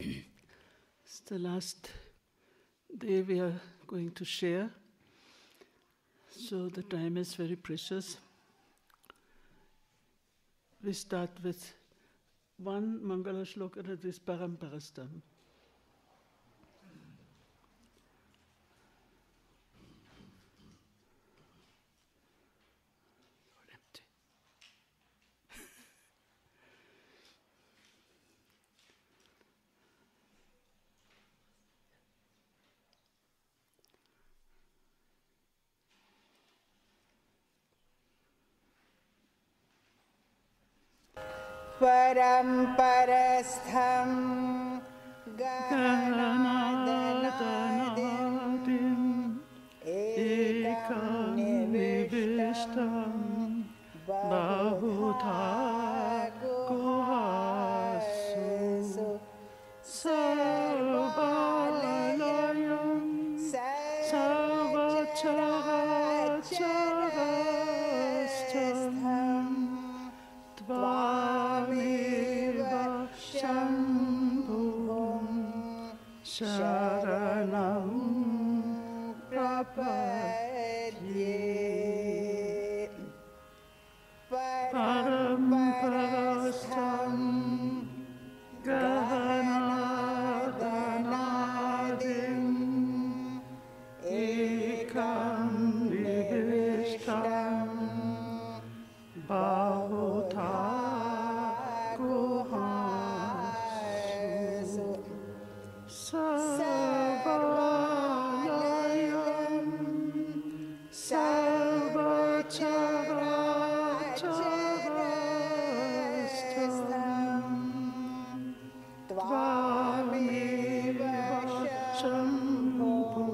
It's the last day we are going to share, so the time is very precious. We start with one Mangala Shloka, that is Paramparastam. Paramparastham Ganadanadim Ekam Nivishtam Bahudha Guhasu Sarvalayam Sarvacharacharastham Tvameva Shambhum Sharanam Prapadye Paramparastham Ganadanadim Ekam Nivishtam Bahudha Guhasu Sarvalayam Sarvacharacharastham Tvameva Shambhum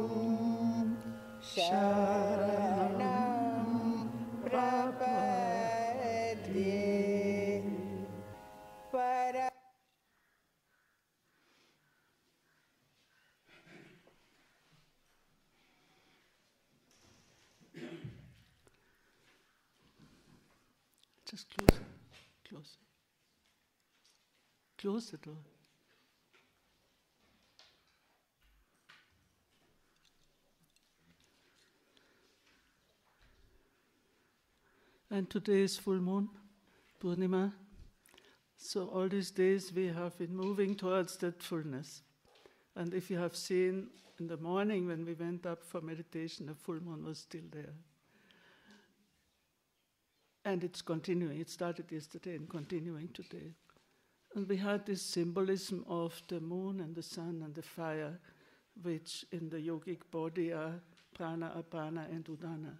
Sharanam Prapadye. Just close the door. And today is full moon, Purnima. So all these days we have been moving towards that fullness. And if you have seen in the morning when we went up for meditation, the full moon was still there. And it's continuing. It started yesterday and continuing today. And we had this symbolism of the moon and the sun and the fire, which in the yogic body are prana, apana, and udana.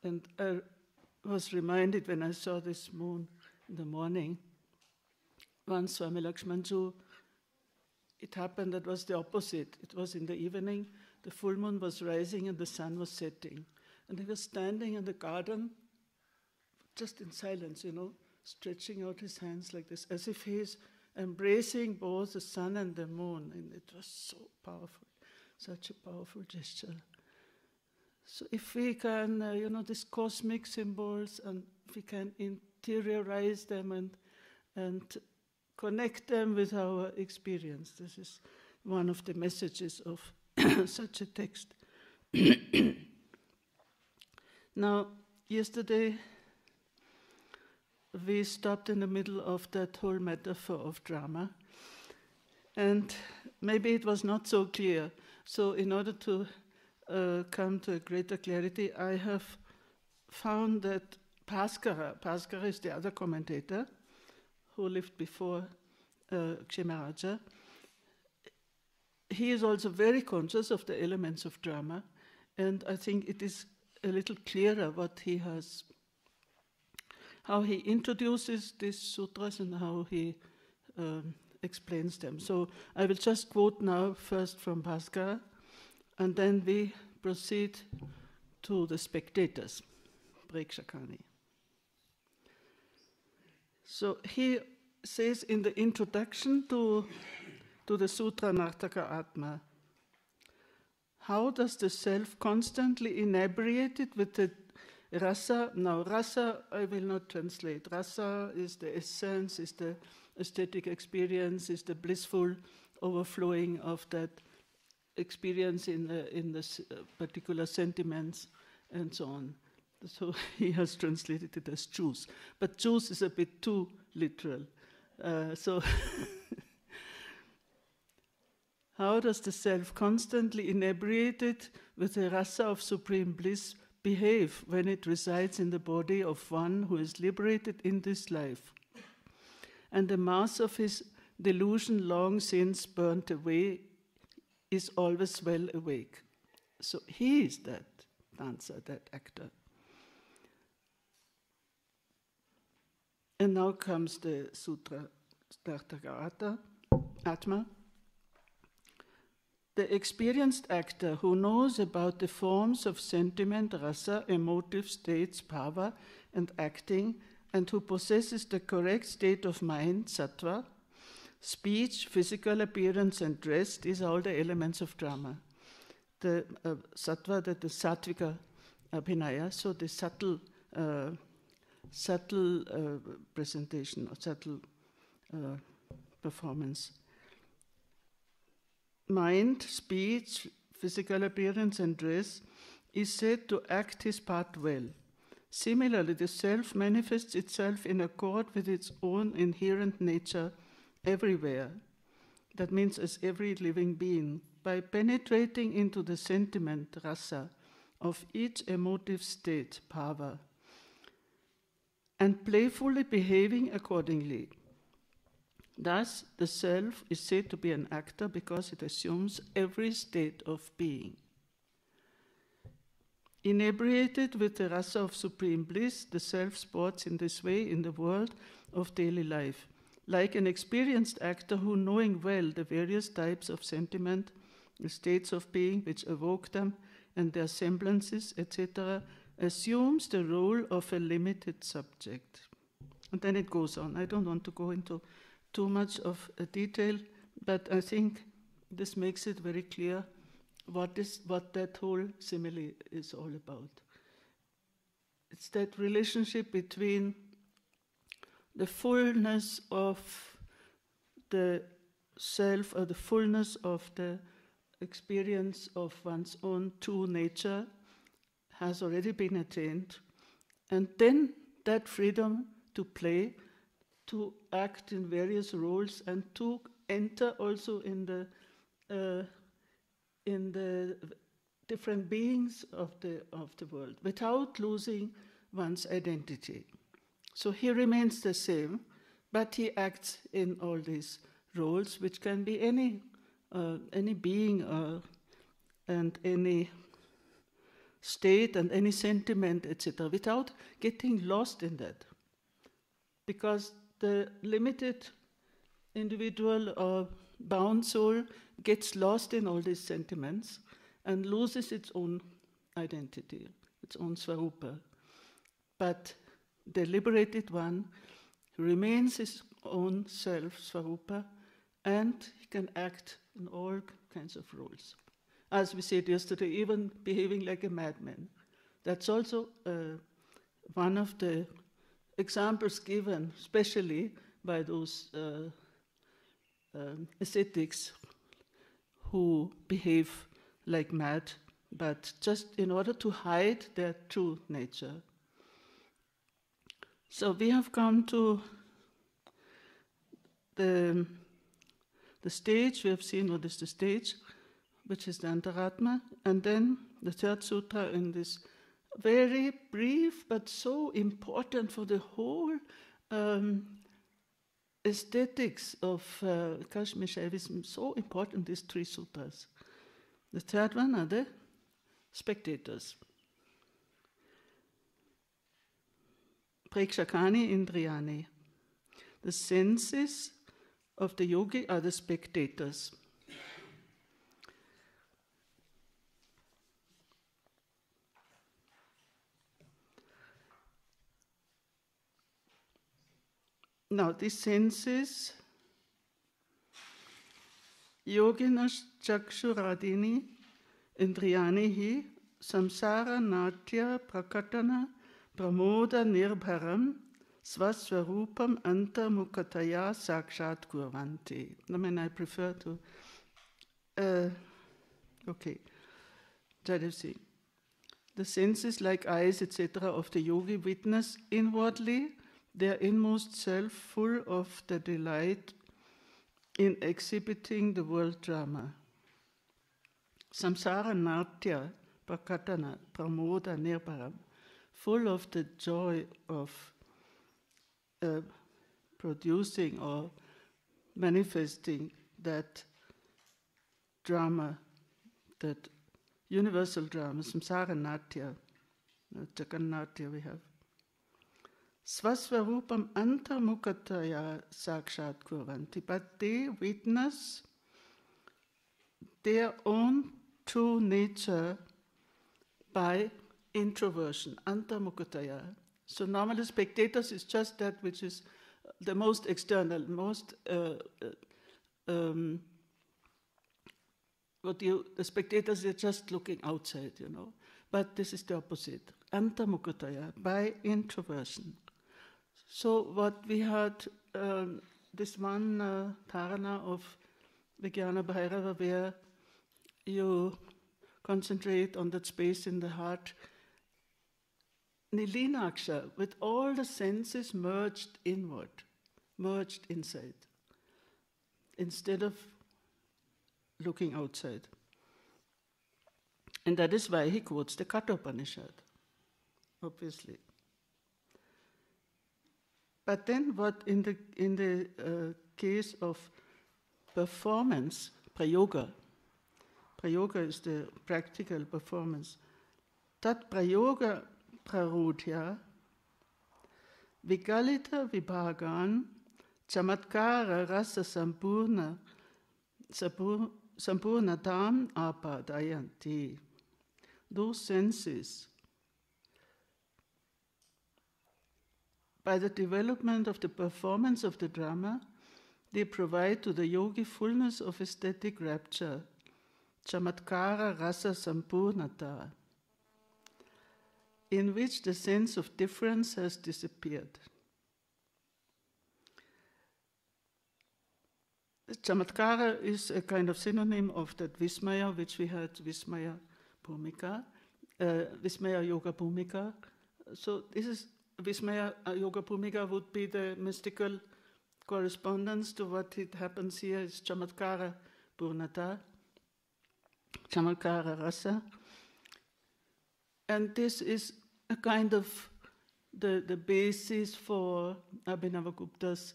And I was reminded when I saw this moon in the morning, once Swami Lakshmanju, it happened that was the opposite. It was in the evening, the full moon was rising and the sun was setting. And he was standing in the garden, just in silence, stretching out his hands like this, as if he is embracing both the sun and the moon. And it was so powerful, such a powerful gesture. So if we can, these cosmic symbols, and if we can interiorize them and connect them with our experience, this is one of the messages of such a text. Now, yesterday, we stopped in the middle of that whole metaphor of drama, and maybe it was not so clear. So in order to come to a greater clarity, I have found that Bhaskara is the other commentator who lived before Kshemaraja. He is also very conscious of the elements of drama, and I think it is a little clearer how he introduces these sutras and how he explains them. So I will just quote now first from Bhaskara, and then we proceed to the spectators, Prekshakani. So he says in the introduction to the Sutra Nartaka Atma, how does the self constantly inebriated with the rasa? Now, rasa I will not translate. Rasa is the essence, is the aesthetic experience, is the blissful overflowing of that experience in the particular sentiments and so on. So he has translated it as juice. But juice is a bit too literal. So how does the self, constantly inebriated with the rasa of supreme bliss, behave when it resides in the body of one who is liberated in this life, and the mass of his delusion long since burnt away is always well awake? So he is that dancer, that actor. And now comes the Sutra Startagata, Atma. The experienced actor who knows about the forms of sentiment, rasa, emotive states, bhava, and acting, and who possesses the correct state of mind, sattva, speech, physical appearance, and dress, these are all the elements of drama. The sattva, the sattvika abhinaya, so the subtle presentation or subtle performance. Mind, speech, physical appearance, and dress is said to act his part well. Similarly, the self manifests itself in accord with its own inherent nature everywhere. That means as every living being, by penetrating into the sentiment, rasa, of each emotive state, bhava, and playfully behaving accordingly. Thus, the self is said to be an actor because it assumes every state of being. Inebriated with the rasa of supreme bliss, the self sports in this way in the world of daily life, like an experienced actor who, knowing well the various types of sentiment, the states of being which evoke them, and their semblances, etc., assumes the role of a limited subject. And then it goes on. I don't want to go into too much of a detail, but I think this makes it very clear what that whole simile is all about. It's that relationship between the fullness of the self, or the fullness of the experience of one's own true nature has already been attained, and then that freedom to play, to act in various roles, and to enter also in the different beings of the world without losing one's identity. So he remains the same, but he acts in all these roles, which can be any being and any state and any sentiment, etc., without getting lost in that. Because the limited individual or bound soul gets lost in all these sentiments and loses its own identity, its own swarupa. But the liberated one remains his own self, swarupa, and he can act in all kinds of roles. As we said yesterday, even behaving like a madman. That's also one of the examples given, especially by those ascetics who behave like mad, but just in order to hide their true nature. So we have come to the stage. We have seen what is the stage, which is the Antaratma, and then the third sutra in this very brief but so important for the whole aesthetics of Kashmir Shaivism, so important, these three sutras. The third one are the spectators. Prekshakani Indriyani. The senses of the yogi are the spectators. Now, these senses, yoginas chakshuradini indriyani hi samsara natya prakatana pramoda nirbharam Svasvarupam antamukataya sakshat kurvanti. I mean, I prefer to... okay, that is it. The senses like eyes, etc. of the yogi witness inwardly their inmost self full of the delight in exhibiting the world drama. Samsara natya prakatana pramoda nirparam, full of the joy of producing or manifesting that drama, that universal drama, samsara natya, Jagannatya we have. Svasvarupam antarmukataya sakshat kurvanti, but they witness their own true nature by introversion, antarmukataya. So normally spectators is just that which is the most external, most the spectators are just looking outside, But this is the opposite, antarmukataya, by introversion. So what we had, this one dharana of Vijnana Bhairava, where you concentrate on that space in the heart, Nilinaksha, with all the senses merged inward, merged inside, instead of looking outside. And that is why he quotes the Kathopanishad, obviously. But then what in the case of performance, prayoga is the practical performance, that prayoga prarudhya vigalita vibhagan chamatkara rasa sampurnatam apadayanti. Those senses, by the development of the performance of the drama, they provide to the yogi fullness of aesthetic rapture, chamatkara rasa sampurnata, in which the sense of difference has disappeared. Chamatkara is a kind of synonym of that Vismaya, which we had, Vismaya Bhumika, Vismaya Yoga Bhumika. So this is Vismaya Yoga Bhumika would be the mystical correspondence to what it happens here is Chamatkara Purnata, Chamatkara Rasa. And this is a kind of the basis for Abhinavagupta's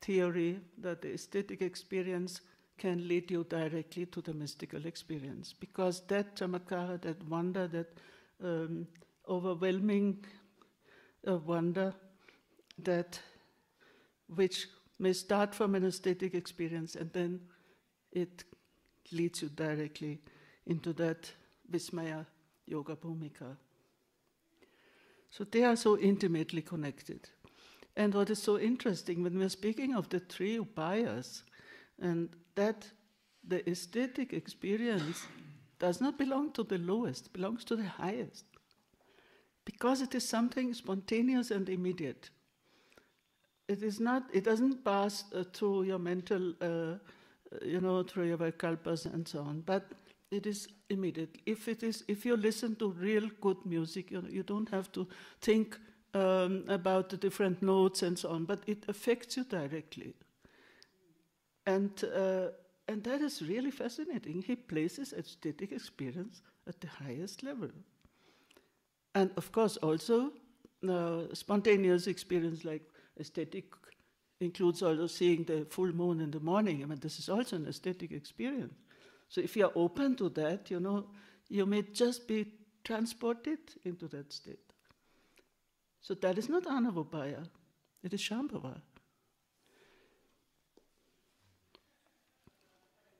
theory that the aesthetic experience can lead you directly to the mystical experience. Because that Chamatkara, that wonder, that overwhelming wonder, that which may start from an aesthetic experience and then it leads you directly into that Vismaya Yoga Bhumika. So they are so intimately connected. And what is so interesting, when we're speaking of the three upayas, and that the aesthetic experience does not belong to the lowest, belongs to the highest. Because it is something spontaneous and immediate. It is not. It doesn't pass through your mental, through your Vaikalpas and so on. But it is immediate. If you listen to real good music, you don't have to think about the different notes and so on. But it affects you directly. And that is really fascinating. He places aesthetic experience at the highest level. And of course, also spontaneous experience like aesthetic includes also seeing the full moon in the morning. I mean, this is also an aesthetic experience. So if you are open to that, you may just be transported into that state. So that is not Anavopaya, it is Shambhava.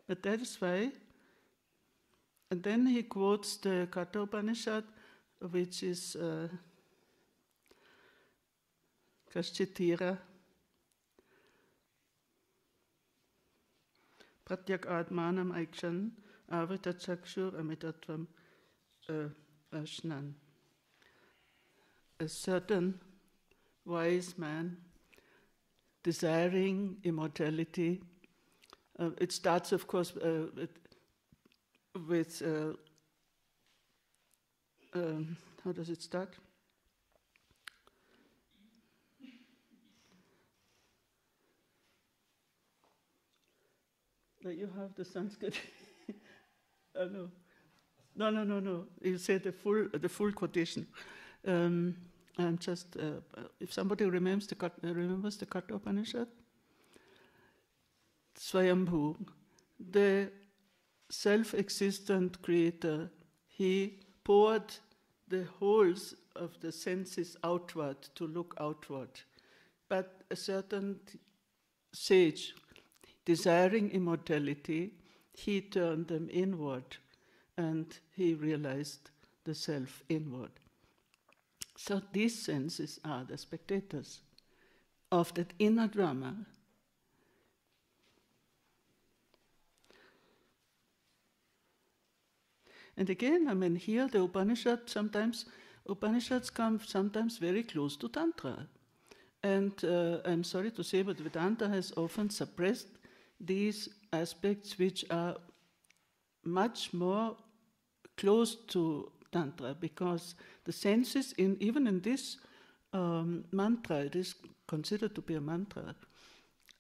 But that is why, and then he quotes the Kathopanishad, which is Kaschitira Pratyak Atmanam Aikshan Avritachakshur Amitatvam Ashnan. A certain wise man, desiring immortality. It starts, of course, with how does it start? You have the Sanskrit. No. No. You say the full quotation. I'm just if somebody remembers the Katha Upanishad, Swayambhu, the self-existent creator, he poured the holes of the senses outward to look outward. But a certain sage, desiring immortality, he turned them inward and he realized the self inward. So these senses are the spectators of that inner drama. And again, here the Upanishads come sometimes very close to Tantra. And I'm sorry to say, but Vedanta has often suppressed these aspects which are much more close to Tantra, because the senses, even in this mantra, it is considered to be a mantra,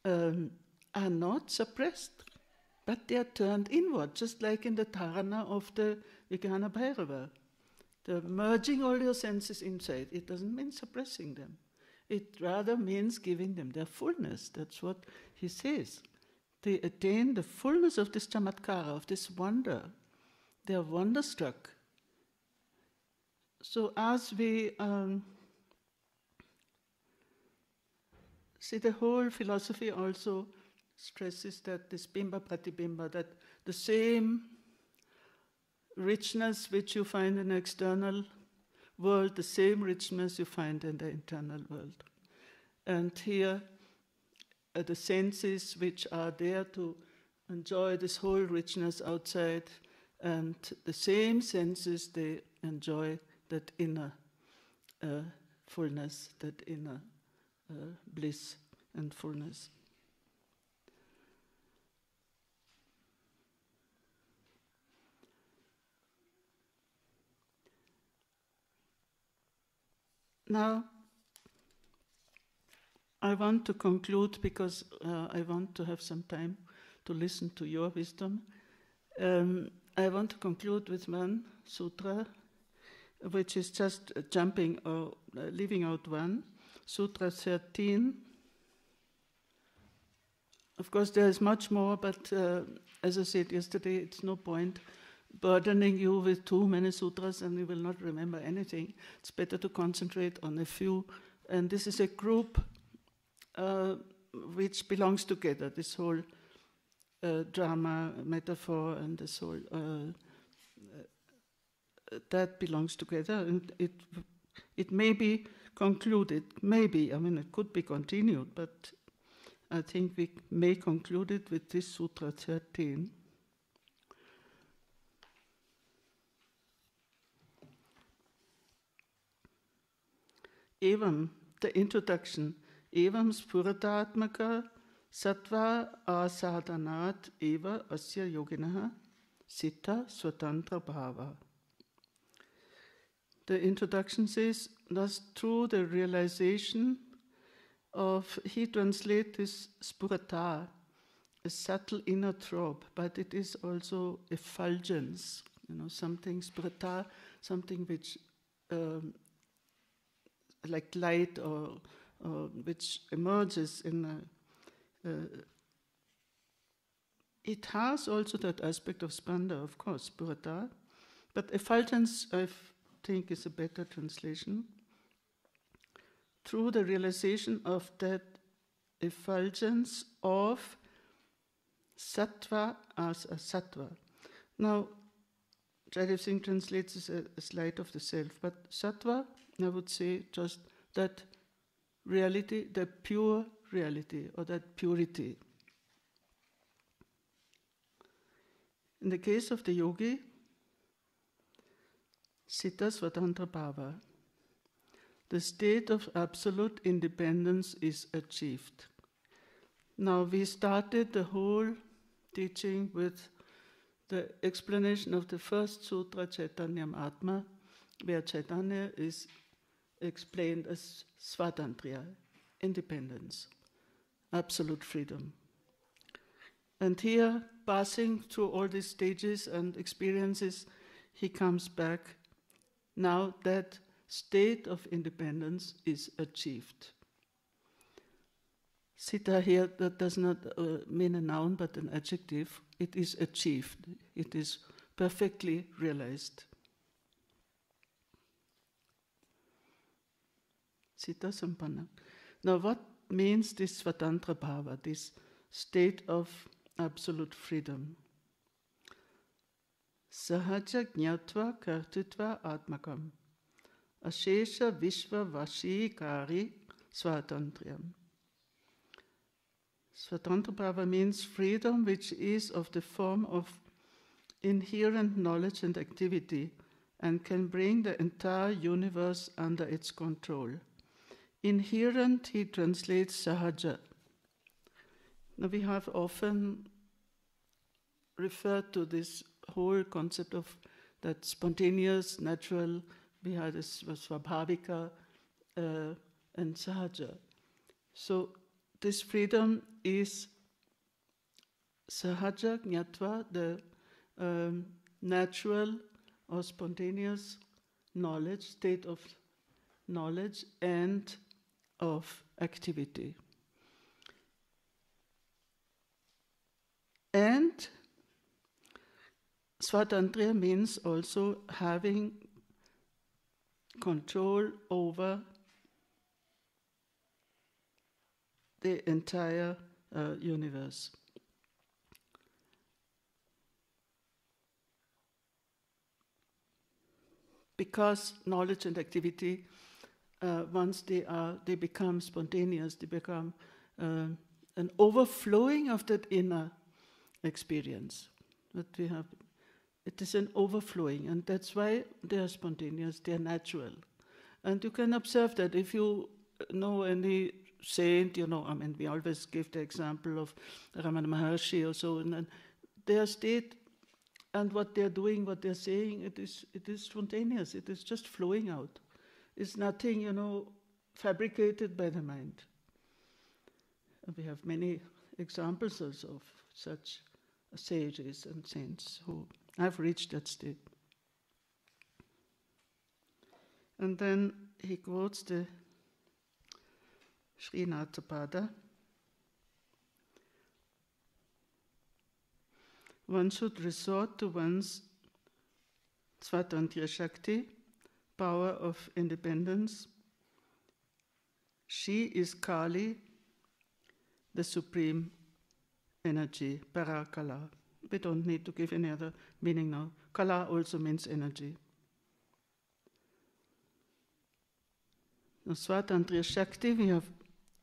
are not suppressed, but they are turned inward, just like in the dharana of the Vijnana Bhairava. The merging all your senses inside, it doesn't mean suppressing them. It rather means giving them their fullness. That's what he says. They attain the fullness of this chamatkara, of this wonder. They are wonderstruck. So as we see, the whole philosophy also stresses that this bimba pratibimba, that the same richness which you find in the external world, the same richness you find in the internal world. And here, the senses which are there to enjoy this whole richness outside, and the same senses, they enjoy that inner fullness, that inner bliss and fullness. Now, I want to conclude, because I want to have some time to listen to your wisdom. I want to conclude with one sutra, which is just jumping or leaving out one. Sutra 13. Of course, there is much more, but as I said yesterday, it's no point burdening you with too many sutras and you will not remember anything. It's better to concentrate on a few. And this is a group which belongs together, this whole drama, metaphor, and this whole that belongs together, and it may be concluded, maybe, it could be continued, but I think we may conclude it with this Sutra 13. Evam, the introduction, Evam spuratatmaka sattva asadhanat eva asya yoginaha siddha swatantra bhava. The introduction says, thus through the realization of, he translates this spurata, a subtle inner throb, but it is also effulgence, something spurata, something which like light or which emerges in it has also that aspect of spanda, of course, spurata, but effulgence, I think, is a better translation. Through the realization of that effulgence of sattva as a sattva. Now, Jaidev Singh translates as a light of the self, but sattva, I would say, just that reality, that pure reality, or that purity. In the case of the yogi, siddha swatantra bhava. the state of absolute independence is achieved. Now we started the whole teaching with the explanation of the first sutra, Chaitanyam Atma, where Chaitanya is explained as Svatantriya, independence, absolute freedom. And here, passing through all these stages and experiences, he comes back. Now that state of independence is achieved. Sita here, that does not mean a noun but an adjective. It is achieved. It is perfectly realized. Sita Sampanna. Now what means this Svatantra Bhava, this state of absolute freedom? Sahaja Jnatva Kartitva Atmakam Ashesha Vishva Vashikari Svatantriyam. Svatantra Bhava means freedom which is of the form of inherent knowledge and activity and can bring the entire universe under its control. Inherent, he translates Sahaja. Now we have often referred to this whole concept of that spontaneous, natural, we had this Svabhavika and Sahaja. So this freedom is Sahaja Jnatva, the natural or spontaneous knowledge, state of knowledge and of activity. And Svatantriya means also having control over the entire universe. Because knowledge and activity, once they become spontaneous, they become an overflowing of that inner experience that we have. It is an overflowing, and that's why they are spontaneous, they are natural. And you can observe that if you know any saint, we always give the example of Ramana Maharshi or so, and their state and what they're doing, what they're saying, it is spontaneous, it is just flowing out. It's nothing, fabricated by the mind. And we have many examples also of such sages and saints who have reached that state. And then he quotes the Srinathapada. One should resort to one's Svatantriya Shakti, power of independence. She is Kali, the supreme energy, Parakala. We don't need to give any other meaning now. Kala also means energy. Now, Svatantriya Shakti, we have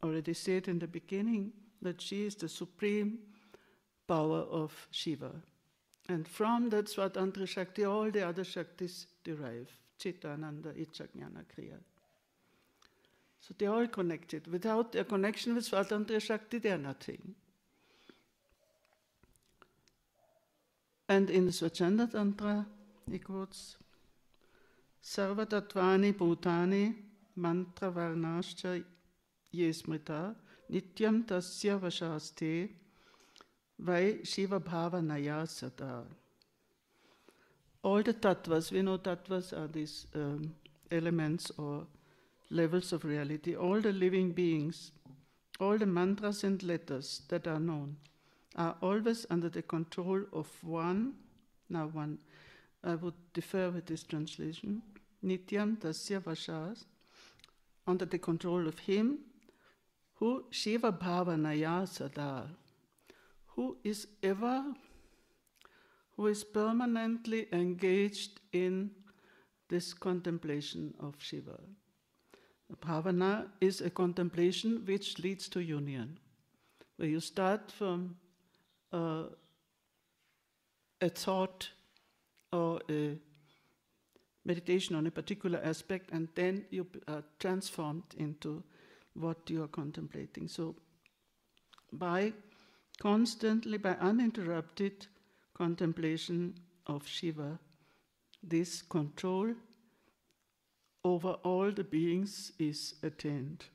already said in the beginning that she is the supreme power of Shiva. And from that Svatantriya Shakti, all the other Shaktis derive. Chitta, Ananda, Ichcha, Jnana, Kriya. So they are all connected. Without their connection with Svatantriya Shakti, they are nothing. And in Swachanda Tantra, he quotes, Sarva Tattvani Bhutani Mantra Varnascha Yesmrita Nityam Tasya Vashaste Vai Shiva Bhavanaya Sada. All the tattvas, we know tattvas are these elements or levels of reality, all the living beings, all the mantras and letters that are known, are always under the control of one. Now one, I would defer with this translation. Nityam Tasya Vashas, under the control of him who Shiva Bhavanaya Sada, who is permanently engaged in this contemplation of Shiva. Bhavana is a contemplation which leads to union, where you start from a thought or a meditation on a particular aspect, and then you are transformed into what you are contemplating. So by uninterrupted contemplation of Shiva, this control over all the beings is attained.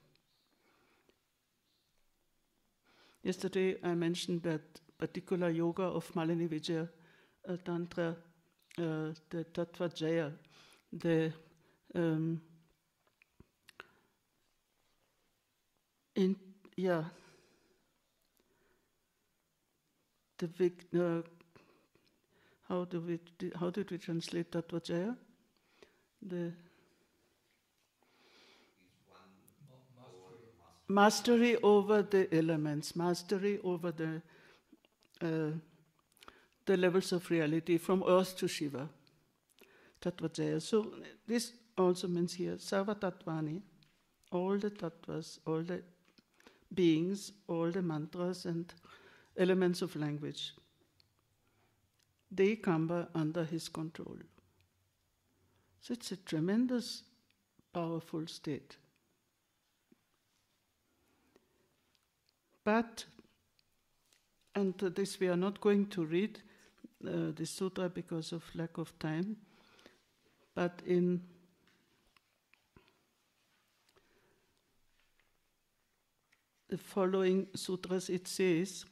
Yesterday I mentioned that particular yoga of Malini Vijaya Tantra, the Tattva Jaya, the how did we translate Tattva Jaya? The mastery over the elements, mastery over the levels of reality from earth to Shiva. Tattva Jaya. So this also means here, Sarva Tattvani, all the tattvas, all the beings, all the mantras and elements of language, they come under his control. So it's a tremendous, powerful state. But, and this we are not going to read this sutra because of lack of time, but in the following sutras it says,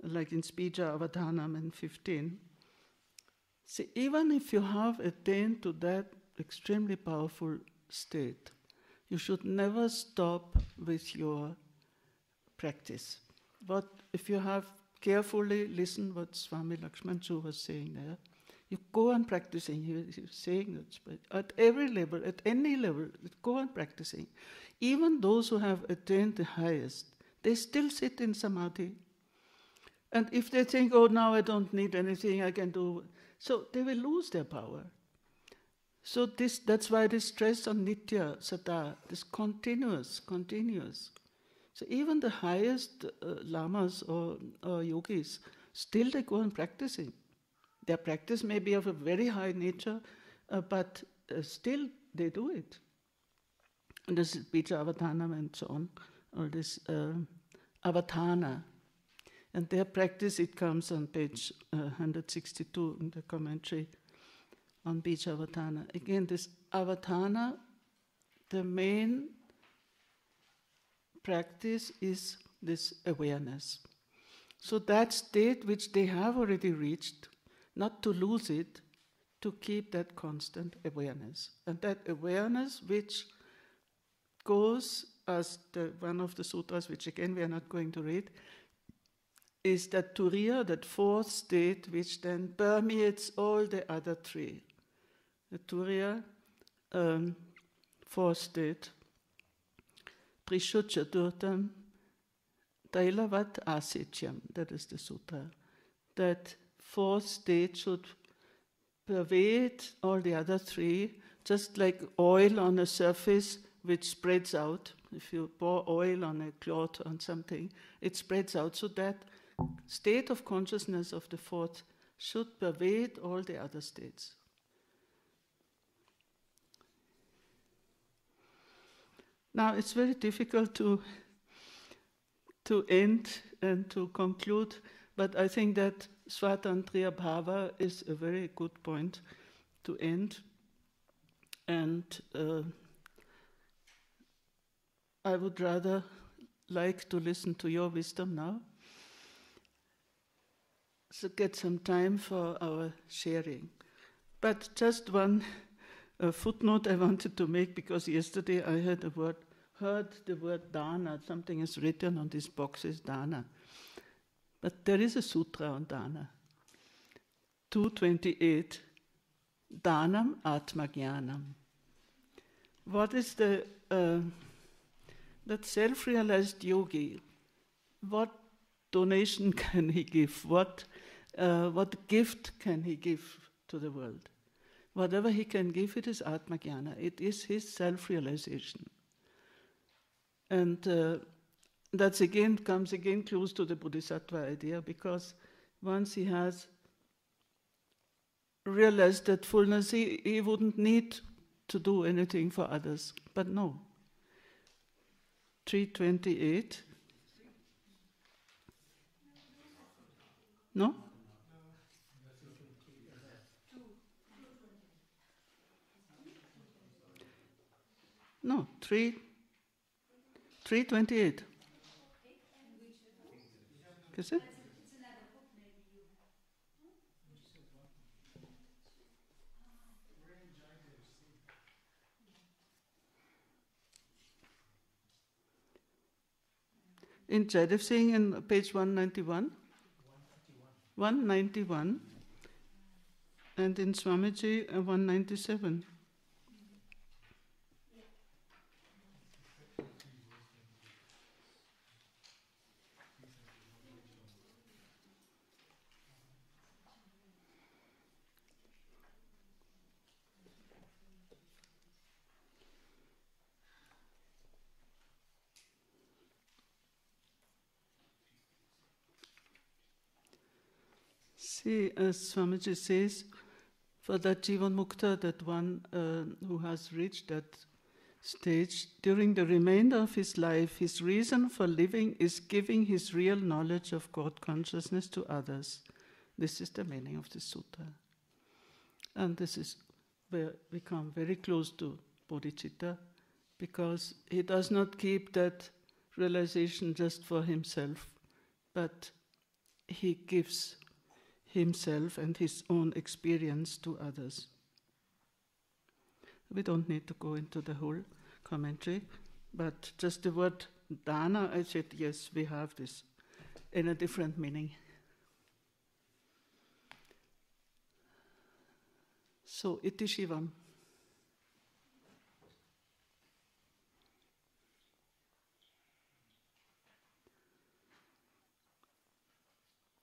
like in Spija Avadhanam in 15, see, even if you have attained to that extremely powerful state, you should never stop with your practice. But if you have carefully listened what Swami Lakshmanchu was saying there, you go on practicing. He was saying that at every level, at any level, go on practicing. Even those who have attained the highest, they still sit in samadhi. And if they think, oh, now I don't need anything, I can do, so they will lose their power. So that's why this stress on nitya, sada, this continuous. So even the highest lamas or yogis, still they go on practicing. Their practice may be of a very high nature, but still they do it. And this is Bija Avadhanam and so on, or this Avatana. And their practice, it comes on page 162 in the commentary on Bija Avatana. Again, this Avatana, the main practice is this awareness. So that state which they have already reached, not to lose it, to keep that constant awareness. And that awareness which goes, as one of the sutras, which again we are not going to read, is that turiya, that fourth state, which then permeates all the other three. The turiya, fourth state, Trishu Chaturtam, Tailavat Asityam, that is the sutra. That fourth state should pervade all the other three, just like oil on a surface which spreads out. If you pour oil on a cloth on something, it spreads out. So that state of consciousness of the fourth should pervade all the other states. Now, it's very difficult to end and to conclude, but I think that Swatantriya Bhava is a very good point to end. And I would rather like to listen to your wisdom now. So get some time for our sharing. But just one footnote I wanted to make, because yesterday I heard the word dana. Something is written on these boxes, dana. But there is a sutra on dana. 228, Danam Atmajnanam. What is that self-realized yogi, what donation can he give? What gift can he give to the world? Whatever he can give, it is Atmajnana. It is his self-realization. And that comes close to the Bodhisattva idea, because once he has realized that fullness, he wouldn't need to do anything for others. But no. 328. No? No, 328. Is it? In Jaidev Singh, in page 191. 191. And in Swamiji, 197. See, as Swamiji says, for that Jivan Mukta, that one who has reached that stage, during the remainder of his life, his reason for living is giving his real knowledge of God consciousness to others. This is the meaning of the sutta. And this is where we come very close to bodhicitta, because he does not keep that realization just for himself, but he gives himself and his own experience to others. We don't need to go into the whole commentary, but just the word dana, I said, yes, we have this in a different meaning. So, iti shivam.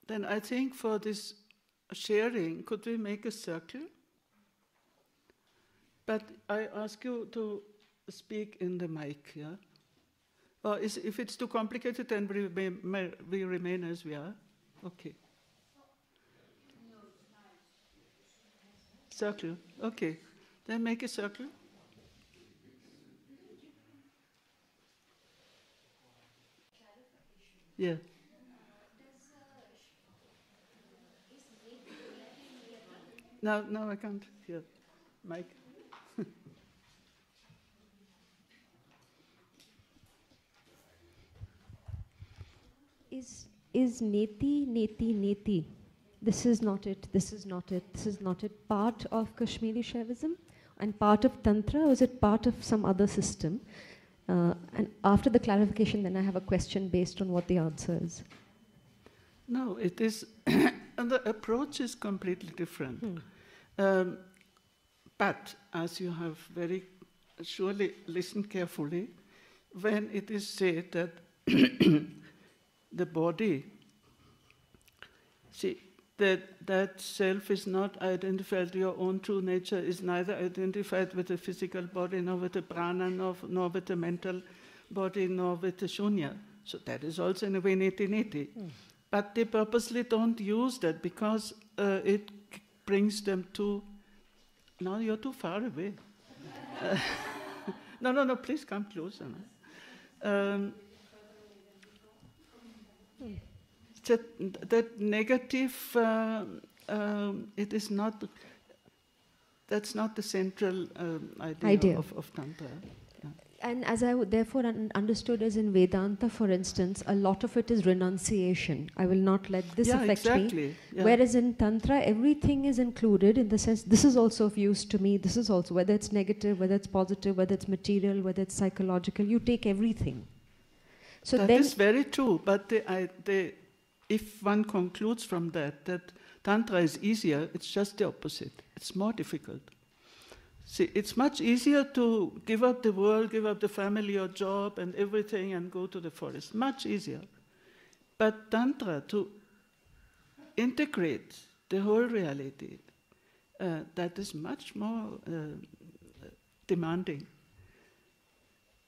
Then I think for this sharing, could we make a circle? But I ask you to speak in the mic, yeah? Or if it's too complicated, then we remain as we are. Okay. Circle, okay. Then make a circle. Yeah. No, I can't hear. Mike. Is neti? This is not it, this is not it, this is not it. Part of Kashmiri Shaivism and part of Tantra, or is it part of some other system? And after the clarification, then I have a question based on what the answer is. No, it is, and the approach is completely different. But as you have very surely listened carefully, when it is said that the body, see, that self is not identified, your own true nature is neither identified with the physical body, nor with the prana, nor with the mental body, nor with the shunya. So that is also in a way neti. But they purposely don't use that because it brings them to, now you're too far away. No, please come closer. That negative, it is not, that's not the central idea. Of Tantra. Yeah. And as I therefore understood as in Vedanta, for instance, a lot of it is renunciation. I will not let this affect me. Yeah. Whereas in Tantra, everything is included in the sense, this is also of use to me, this is also, whether it's negative, whether it's positive, whether it's material, whether it's psychological, you take everything. So that is very true, but if one concludes from that Tantra is easier, it's just the opposite. It's more difficult. See, it's much easier to give up the world, give up the family or job and everything and go to the forest. Much easier. But Tantra, to integrate the whole reality, that is much more demanding.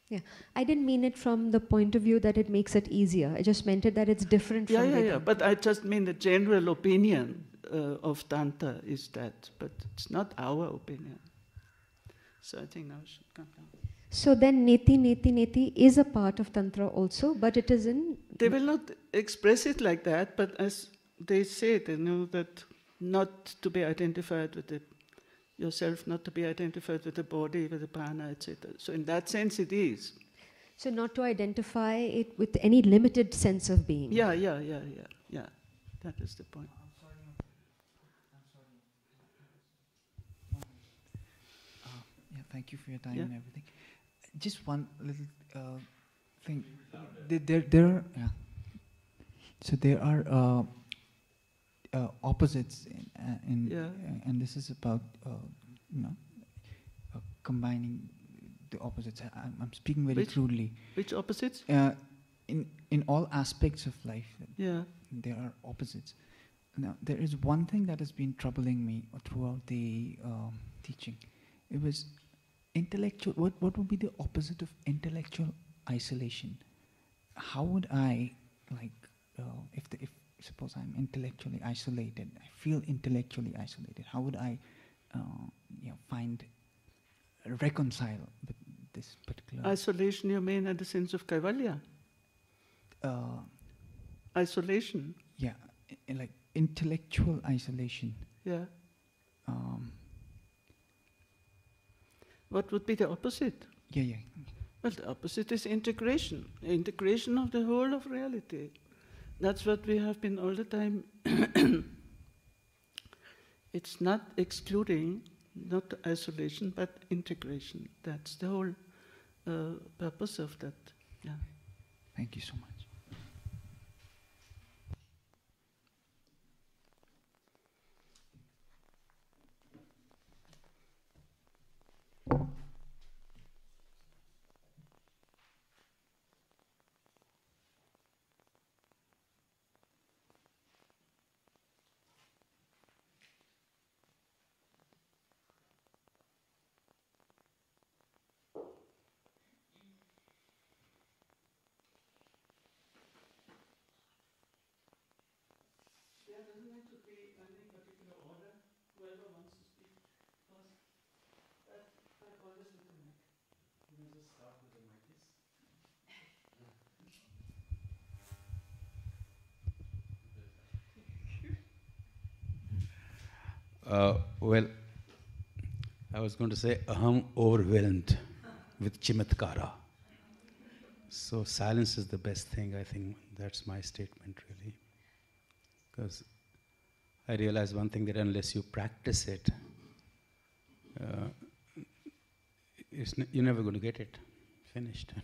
Yeah, I didn't mean it from the point of view that it makes it easier. I just meant it that it's different from Vedanta. But I just mean the general opinion of Tantra is that, but it's not our opinion. So I think now I should come down. So then neti, neti, neti is a part of Tantra also, but it is in... They will not express it like that, but as they say, they know that not to be identified with yourself, not to be identified with the body, with the prana, etc. So in that sense it is. So not to identify it with any limited sense of being. Yeah. That is the point. Thank you for your time and everything. Just one little thing. There are so there are opposites and this is about combining the opposites. I'm speaking very crudely. Which opposites? In all aspects of life, there are opposites. Now, there is one thing that has been troubling me throughout the teaching. It was intellectual. What would be the opposite of intellectual isolation? How would I, if suppose I'm intellectually isolated, I feel intellectually isolated. How would I, reconcile with this particular isolation? You mean in the sense of kaivalya? Isolation. Yeah, like intellectual isolation. Yeah. What would be the opposite? Yeah. Well, the opposite is integration. Integration of the whole of reality. That's what we have been all the time. It's not excluding, not isolation, but integration. That's the whole purpose of that. Yeah. Thank you so much. Well, I was going to say, aham overwhelmed with chamatkara. So silence is the best thing, I think. That's my statement, really. Because I realize one thing, that unless you practice it, you're never going to get it finished.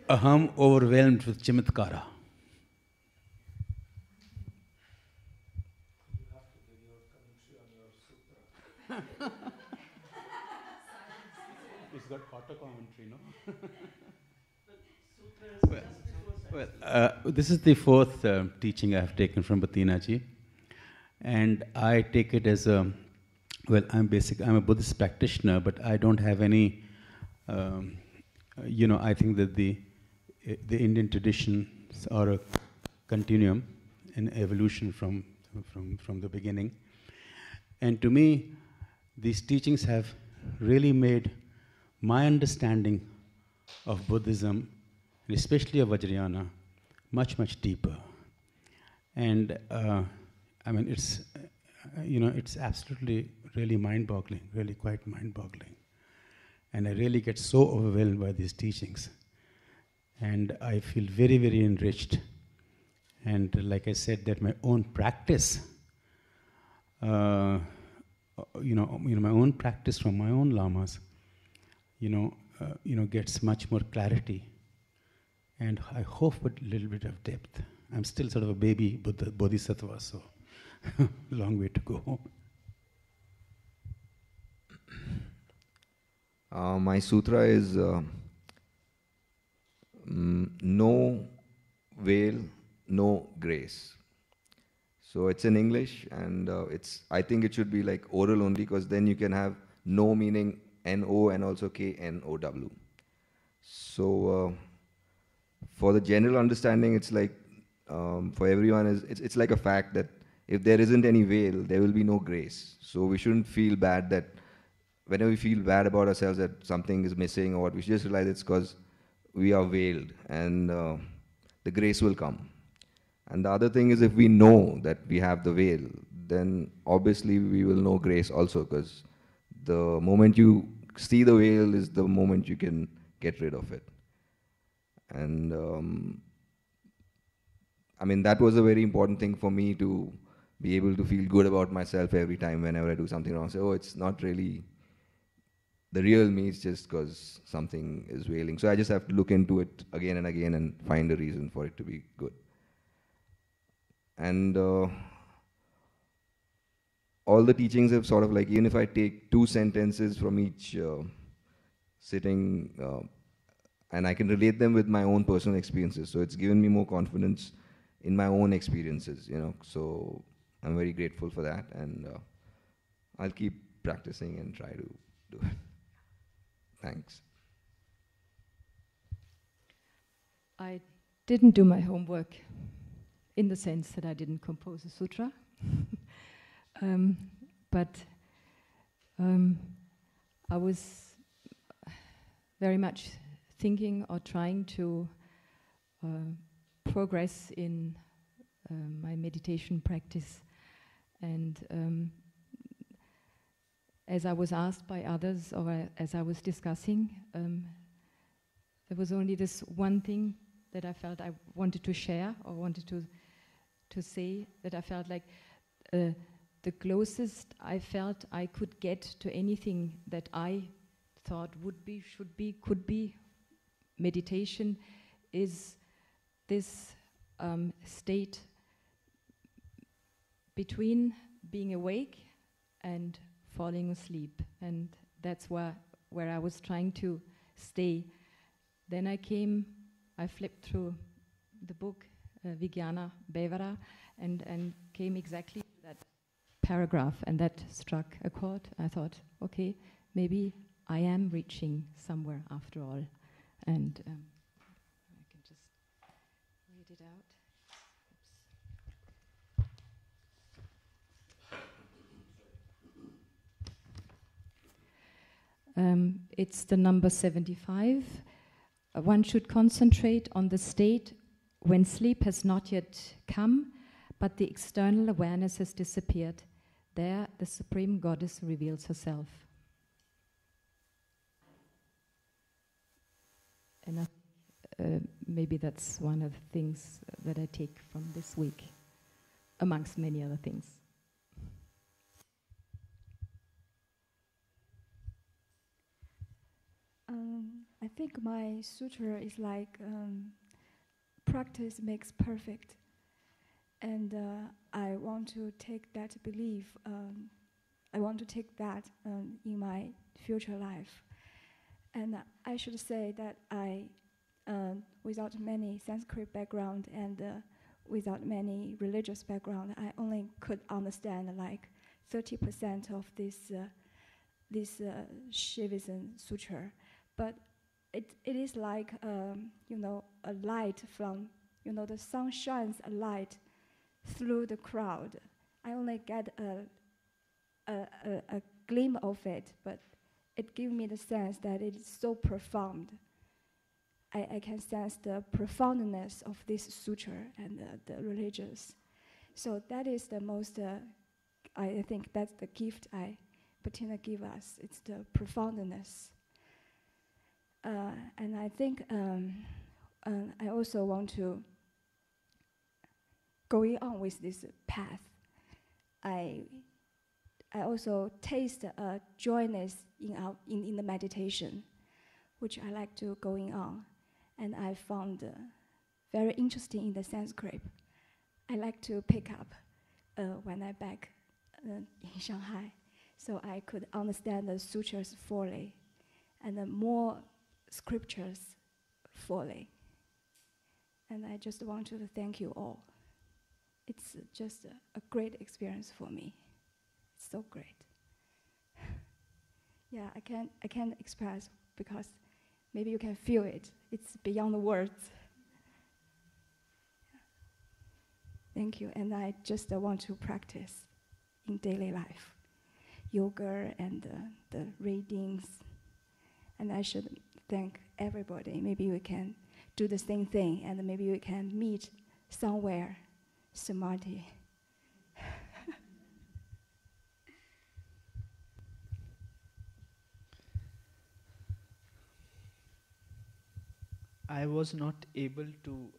Aham overwhelmed with chamatkara. It's got auto commentary, no? This is the fourth teaching I have taken from Bhatinaji, and I take it as I'm a Buddhist practitioner, but I don't have any. I think that the Indian traditions are a continuum, an evolution from the beginning. And to me, these teachings have really made my understanding of Buddhism, and especially of Vajrayana, much, much deeper. And it's absolutely really mind-boggling, really quite mind-boggling. And I really get so overwhelmed by these teachings. And I feel very, very enriched. And like I said, that my own practice, my own practice from my own lamas, gets much more clarity. And I hope with a little bit of depth. I'm still sort of a baby bodhisattva, so long way to go. My sutra is no veil, no grace. So it's in English, and I think it should be like oral only, because then you can have no meaning K-N-O and also K-N-O-W. So for the general understanding, it's like for everyone, it's like a fact that if there isn't any veil, there will be no grace. So we shouldn't feel bad that whenever we feel bad about ourselves that something is missing or what, we should just realize it's because we are veiled, and the grace will come. And the other thing is, if we know that we have the veil, then obviously we will know grace also, because the moment you see the veil is the moment you can get rid of it. And I mean, that was a very important thing for me, to be able to feel good about myself every time whenever I do something wrong. So, oh, it's not really the real me, it's just because something is veiling. So I just have to look into it again and again and find a reason for it to be good. And all the teachings have sort of like, even if I take 2 sentences from each sitting, and I can relate them with my own personal experiences. So it's given me more confidence in my own experiences, you know. So I'm very grateful for that, and I'll keep practicing and try to do it. Thanks. I didn't do my homework in the sense that I didn't compose a sutra. But I was very much thinking or trying to progress in my meditation practice. And as I was asked by others, or as I was discussing, there was only this one thing that I felt I wanted to share, or wanted to say, that I felt like the closest I felt I could get to anything that I thought would be, should be, could be meditation is this state between being awake and falling asleep. And that's where I was trying to stay. Then I flipped through the book, Vijnana Bevara, and came exactly to that paragraph, and that struck a chord. I thought, okay, maybe I am reaching somewhere after all. And I can just read it out. It's the number 75. One should concentrate on the state when sleep has not yet come, but the external awareness has disappeared. There, the Supreme Goddess reveals herself. And maybe that's one of the things that I take from this week, amongst many other things. I think my sutra is like practice makes perfect, and I want to take that belief. I want to take that in my future life, and I should say that I, without many Sanskrit background and without many religious background, I only could understand like 30% of this Shiva Sutru. But it is like, a light from, the sun shines a light through the crowd. I only get a glimpse of it, but it gives me the sense that it is so profound. I can sense the profoundness of this sutra and the religious. So that is the most, I think that's the gift Bettina give us. It's the profoundness. And I think I also want to going on with this path. I also taste joyness in the meditation, which I like to going on, and I found very interesting in the Sanskrit. I like to pick up when I back in Shanghai, so I could understand the sutras fully, and more scriptures fully. And I just want to thank you all. It's just a great experience for me. It's so great. Yeah, I can't express because maybe you can feel it. It's beyond the words. Thank you. And I just want to practice in daily life, yoga and the readings. And I should thank everybody. Maybe we can do the same thing, and maybe we can meet somewhere, samadhi. I was not able to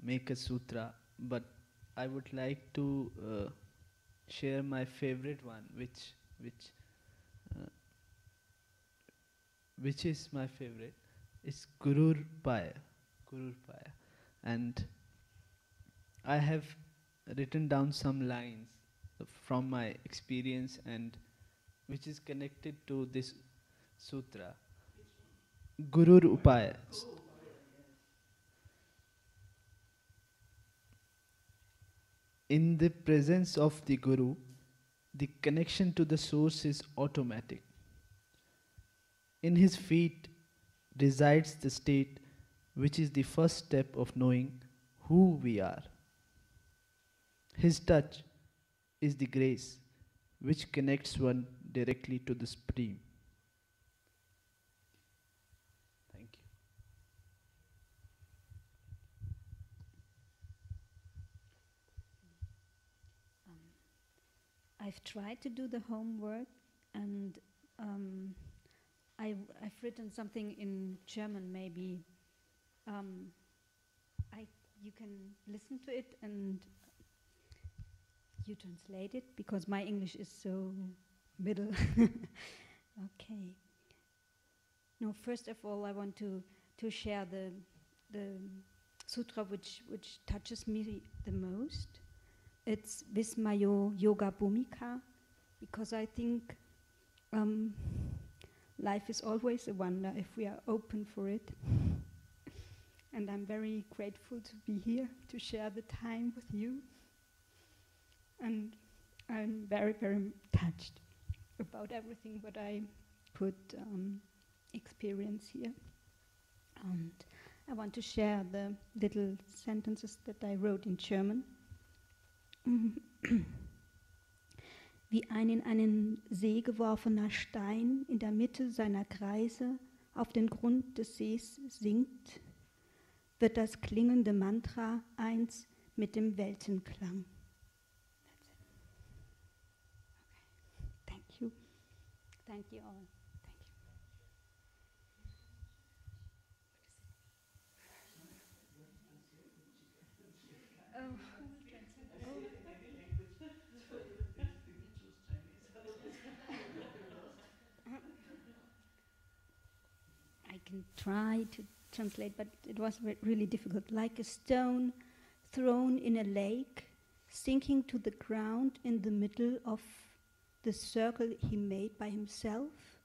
make a sutra, but I would like to share my favorite one, which is my favorite. It's Gurur Paya. And I have written down some lines from my experience and which is connected to this sutra. Gurur Upaya. In the presence of the Guru, the connection to the source is automatic. In his feet resides the state which is the first step of knowing who we are. His touch is the grace which connects one directly to the Supreme. Thank you. I've tried to do the homework, and I've written something in German. Maybe you can listen to it and you translate it, because my English is so middle. Okay. No, first of all, I want to share the sutra which touches me the most. It's Vismayo Yoga Bhumika, because I think life is always a wonder if we are open for it. And I'm very grateful to be here to share the time with you. And I'm very, very touched about everything what I could experience here. And I want to share the little sentences that I wrote in German. Wie ein in einen See geworfener Stein in der Mitte seiner Kreise auf den Grund des Sees sinkt, wird das klingende Mantra eins mit dem Weltenklang. Okay. Thank you. Thank you all. Thank you. I can try to translate, but it was really difficult. Like a stone thrown in a lake, sinking to the ground in the middle of the circle he made by himself,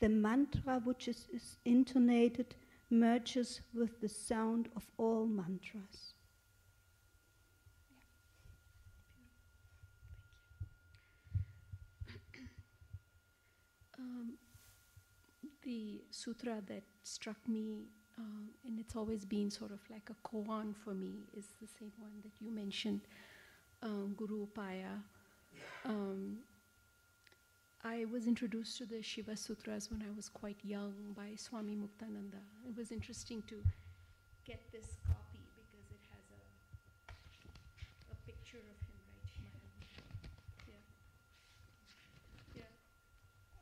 the mantra which is intonated merges with the sound of all mantras. The sutra that struck me, and it's always been sort of like a koan for me, is the same one that you mentioned, Guru Upaya. I was introduced to the Shiva Sutras when I was quite young by Swami Muktananda. It was interesting to get this copy because it has a picture of him right here. Yeah.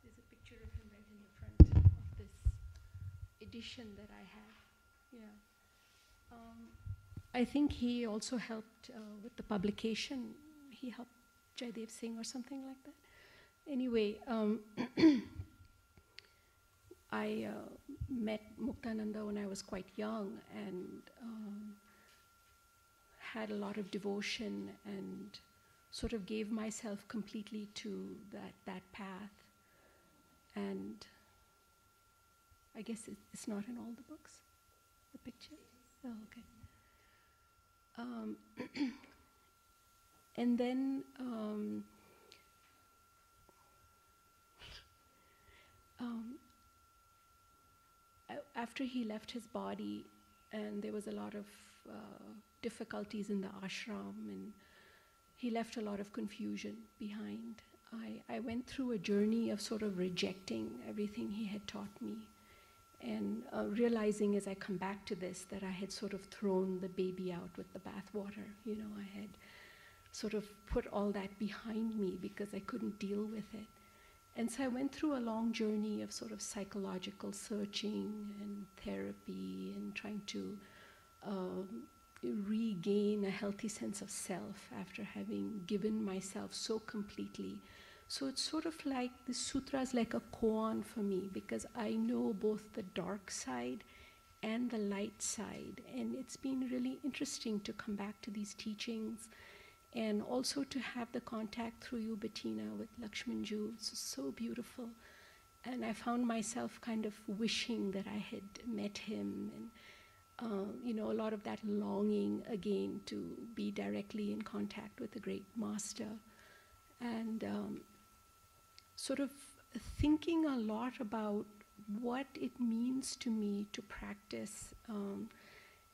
There's a picture of him right in the front of this edition that I have. Yeah. I think he also helped with the publication. He helped Jaidev Singh or something like that. Anyway, I met Muktananda when I was quite young and had a lot of devotion and sort of gave myself completely to that path. And I guess it's not in all the books, the picture? Oh, okay. And then after he left his body, and there was a lot of difficulties in the ashram, and he left a lot of confusion behind. I went through a journey of sort of rejecting everything he had taught me, and realizing as I come back to this that I had sort of thrown the baby out with the bathwater. You know, I had sort of put all that behind me because I couldn't deal with it. And so I went through a long journey of sort of psychological searching and therapy and trying to regain a healthy sense of self after having given myself so completely. So it's sort of like the sutra is like a koan for me, because I know both the dark side and the light side. And it's been really interesting to come back to these teachings, and also to have the contact through you, Bettina, with Lakshmanju. It's so beautiful. And I found myself kind of wishing that I had met him, and you know, a lot of that longing again to be directly in contact with the great master. And sort of thinking a lot about what it means to me to practice,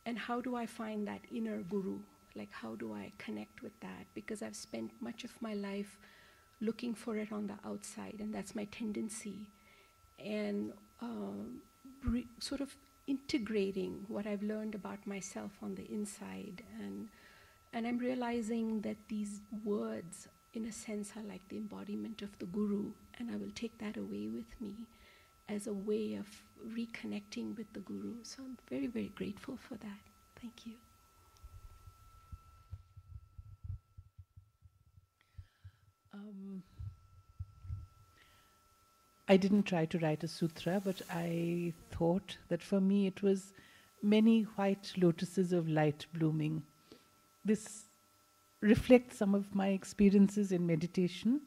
and how do I find that inner guru? Like, how do I connect with that? Because I've spent much of my life looking for it on the outside, and that's my tendency. And sort of integrating what I've learned about myself on the inside. And I'm realizing that these words, in a sense, are like the embodiment of the guru, and I will take that away with me as a way of reconnecting with the guru. So I'm very, very grateful for that. Thank you. I didn't try to write a sutra, but I thought that for me it was many white lotuses of light blooming. This reflects some of my experiences in meditation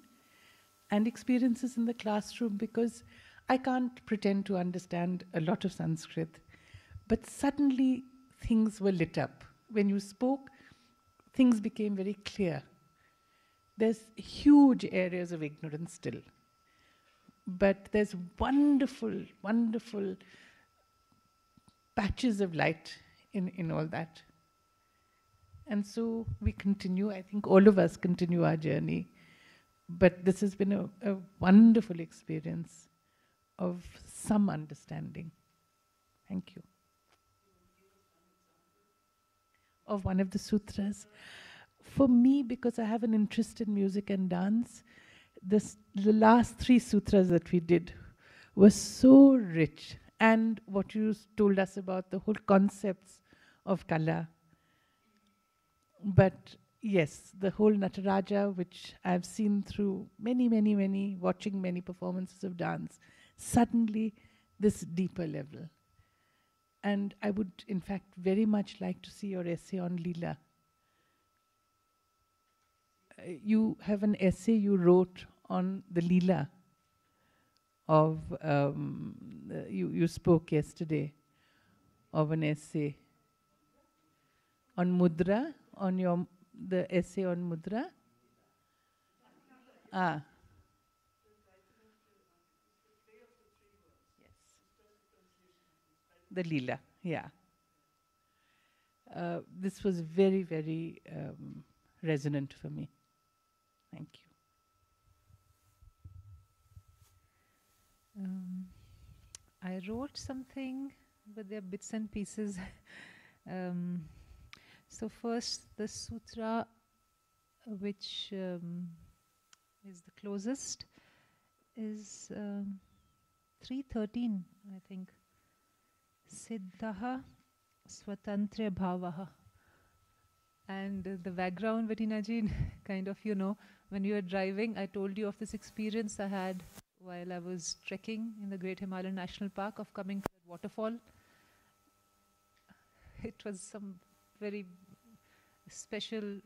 and experiences in the classroom, because I can't pretend to understand a lot of Sanskrit, but suddenly things were lit up. When you spoke, things became very clear. There's huge areas of ignorance still, but there's wonderful, wonderful patches of light in all that. And so we continue, I think all of us continue our journey, but this has been a wonderful experience of some understanding. Thank you. Of one of the sutras. For me, because I have an interest in music and dance, the last 3 sutras that we did were so rich. And what you told us about the whole concepts of kala. But yes, the whole Nataraja, which I've seen through many, watching many performances of dance, suddenly this deeper level. And I would, in fact, very much like to see your essay on Leela. You have an essay you wrote on the Leela of, you spoke yesterday of an essay on Mudra, on the essay on Mudra. Ah. Yes. The Leela, yeah. This was very, very resonant for me. Thank you. I wrote something, but there are bits and pieces. So first, the sutra, which is the closest, is 313, I think. Siddhaha Swatantra Bhavaha. And the background, Bettina ji, kind of, you know, when you were driving, I told you of this experience I had while I was trekking in the Great Himalayan National Park, of coming to that waterfall. It was some very special,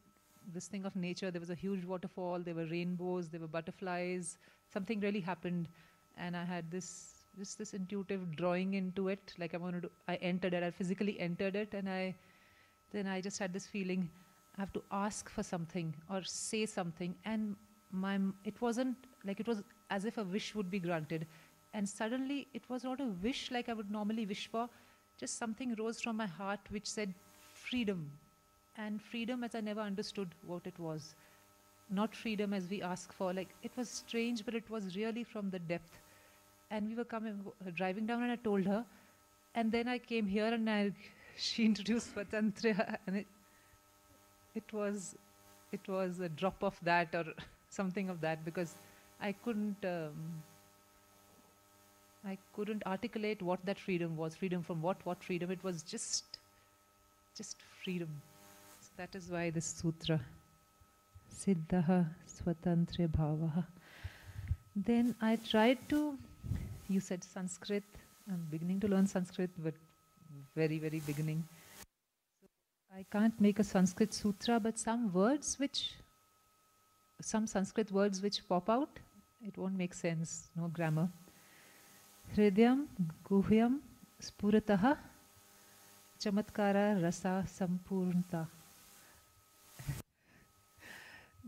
this thing of nature. There was a huge waterfall, there were rainbows, there were butterflies. Something really happened, and I had this intuitive drawing into it. Like I entered it, I physically entered it, and then I just had this feeling, I have to ask for something or say something. And it wasn't like, it was as if a wish would be granted. And suddenly it was not a wish like I would normally wish for, just something rose from my heart which said freedom. And freedom as I never understood what it was. Not freedom as we ask for. Like, it was strange, but it was really from the depth. And we were driving down, and I told her. And then I came here, and she introduced Swatantra, and it was a drop of that or something of that, because I couldn't articulate what that freedom was. Freedom from what freedom? It was just freedom. So that is why this sutra. Siddhaha Swatantre Bhavaha. Then I tried to, you said Sanskrit. I'm beginning to learn Sanskrit, but very, very beginning. So I can't make a Sanskrit sutra, but some Sanskrit words which pop out, it won't make sense, no grammar. Hridyam Guhyam Spurataha Chamatkara Rasa Sampurnta.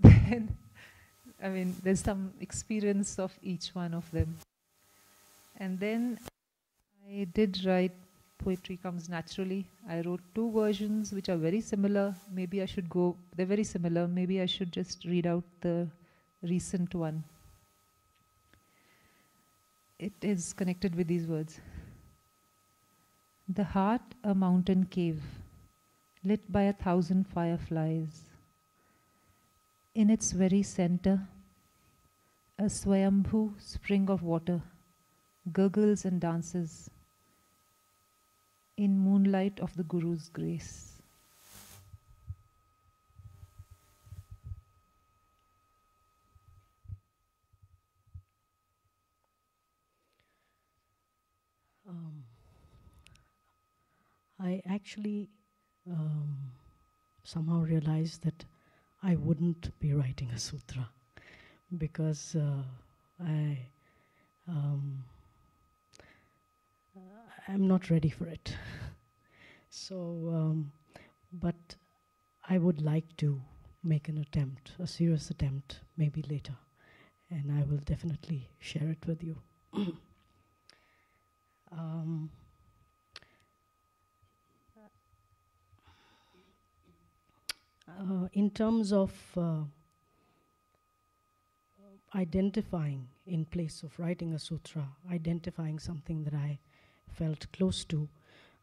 Then, I mean, there's some experience of each one of them. And then I did write Poetry Comes Naturally. I wrote 2 versions which are very similar. Maybe I should they're very similar. Maybe I should just read out the recent one. It is connected with these words. The heart a mountain cave, lit by 1,000 fireflies. In its very center, a Swayambhu spring of water gurgles and dances in moonlight of the Guru's grace. I actually somehow realized that I wouldn't be writing a sutra because I'm not ready for it. So, but I would like to make an attempt, a serious attempt, maybe later, and I will definitely share it with you. In terms of identifying in place of writing a sutra, identifying something that I felt close to,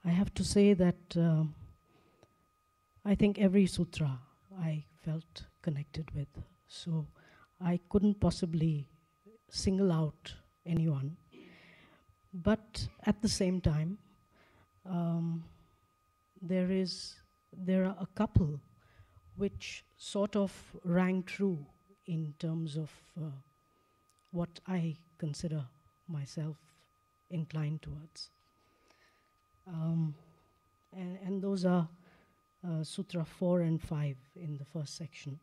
I have to say that I think every sutra I felt connected with. So I couldn't possibly single out anyone. But at the same time, there are a couple which sort of rang true in terms of what I consider myself inclined towards. And those are Sutra 4 and 5 in the first section.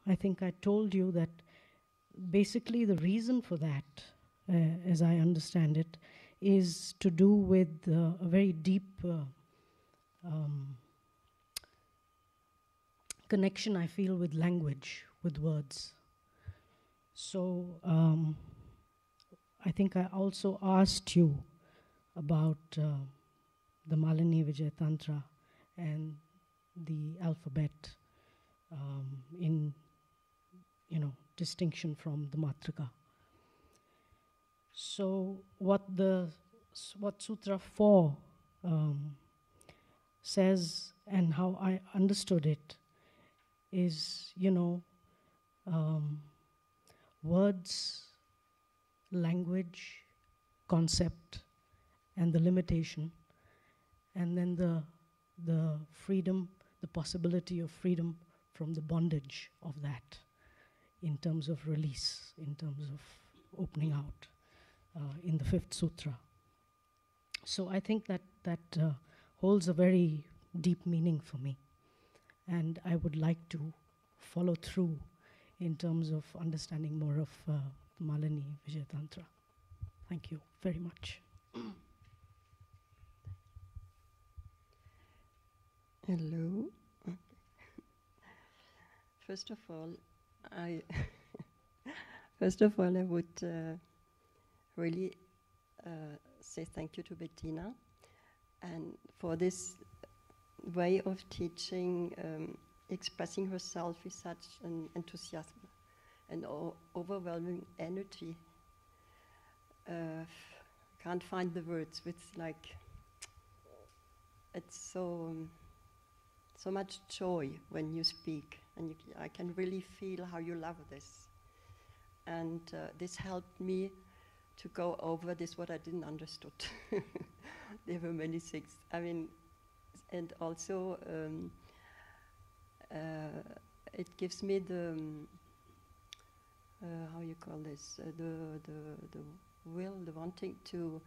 I think I told you that basically the reason for that, as I understand it, is to do with a very deep connection I feel with language, with words. So I think I also asked you about the Malini Vijay Tantra and the alphabet in, distinction from the Matrika. So what Sutra 4 says and how I understood it is, words, language, concept, and the limitation, and then the freedom, the possibility of freedom from the bondage of that in terms of release, in terms of opening out in the 5th sutra. So I think that holds a very deep meaning for me. And I would like to follow through in terms of understanding more of Malini Vijay Tantra. Thank you very much. Hello. First of all, First of all, I would really say thank you to Bettina and for this way of teaching, expressing herself with such an enthusiasm and overwhelming energy. Can't find the words. It's like, it's so much joy when you speak, and I can really feel how you love this. And this helped me to go over this, what I didn't understood. There were many things. I mean, and also it gives me the, how you call this, the will, the wanting to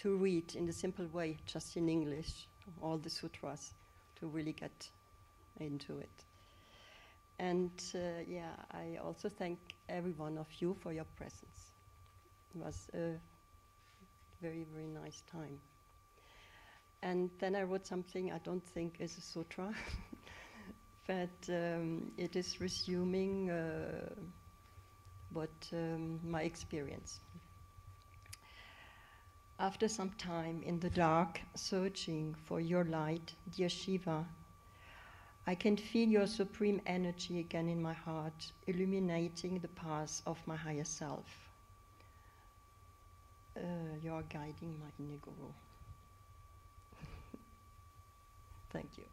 read in the simple way, just in English, all the sutras, to really get into it. And yeah, I also thank every one of you for your presence. It was a very, very nice time. And then I wrote something I don't think is a sutra, but it is resuming my experience. After some time in the dark, searching for your light, dear Shiva, I can feel your supreme energy again in my heart, illuminating the path of my higher self. You are guiding my inner guru. Thank you.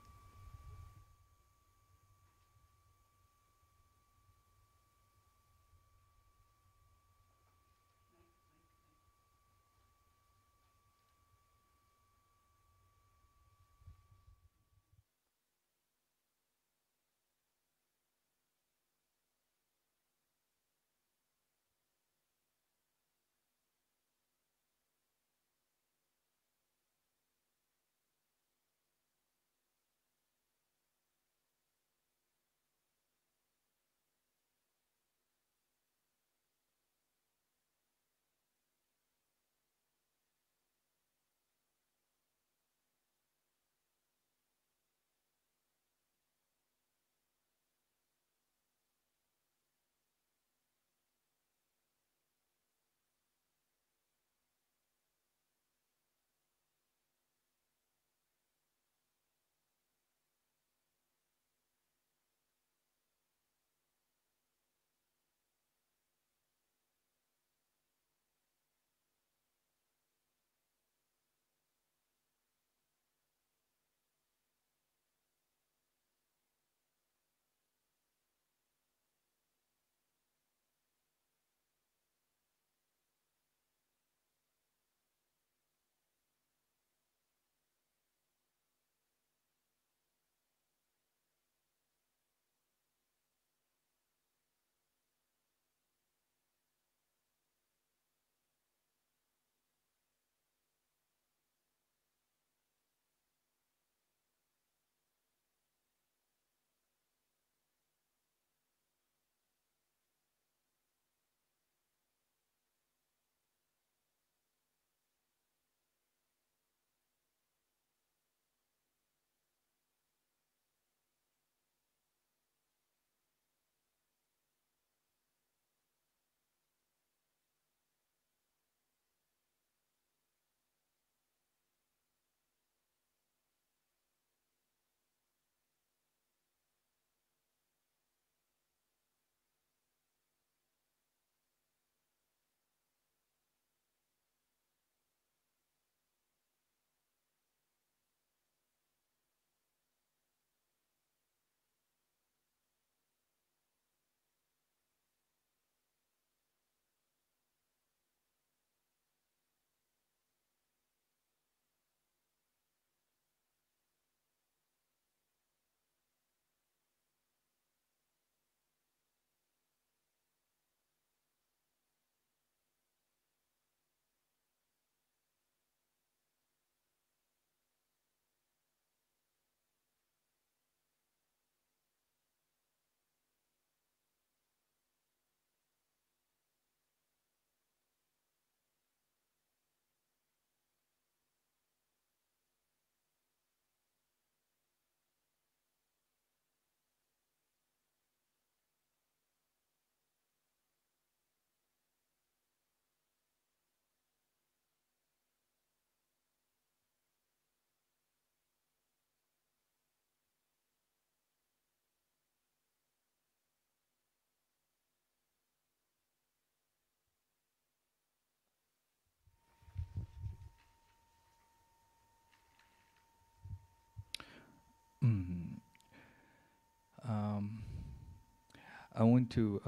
I want to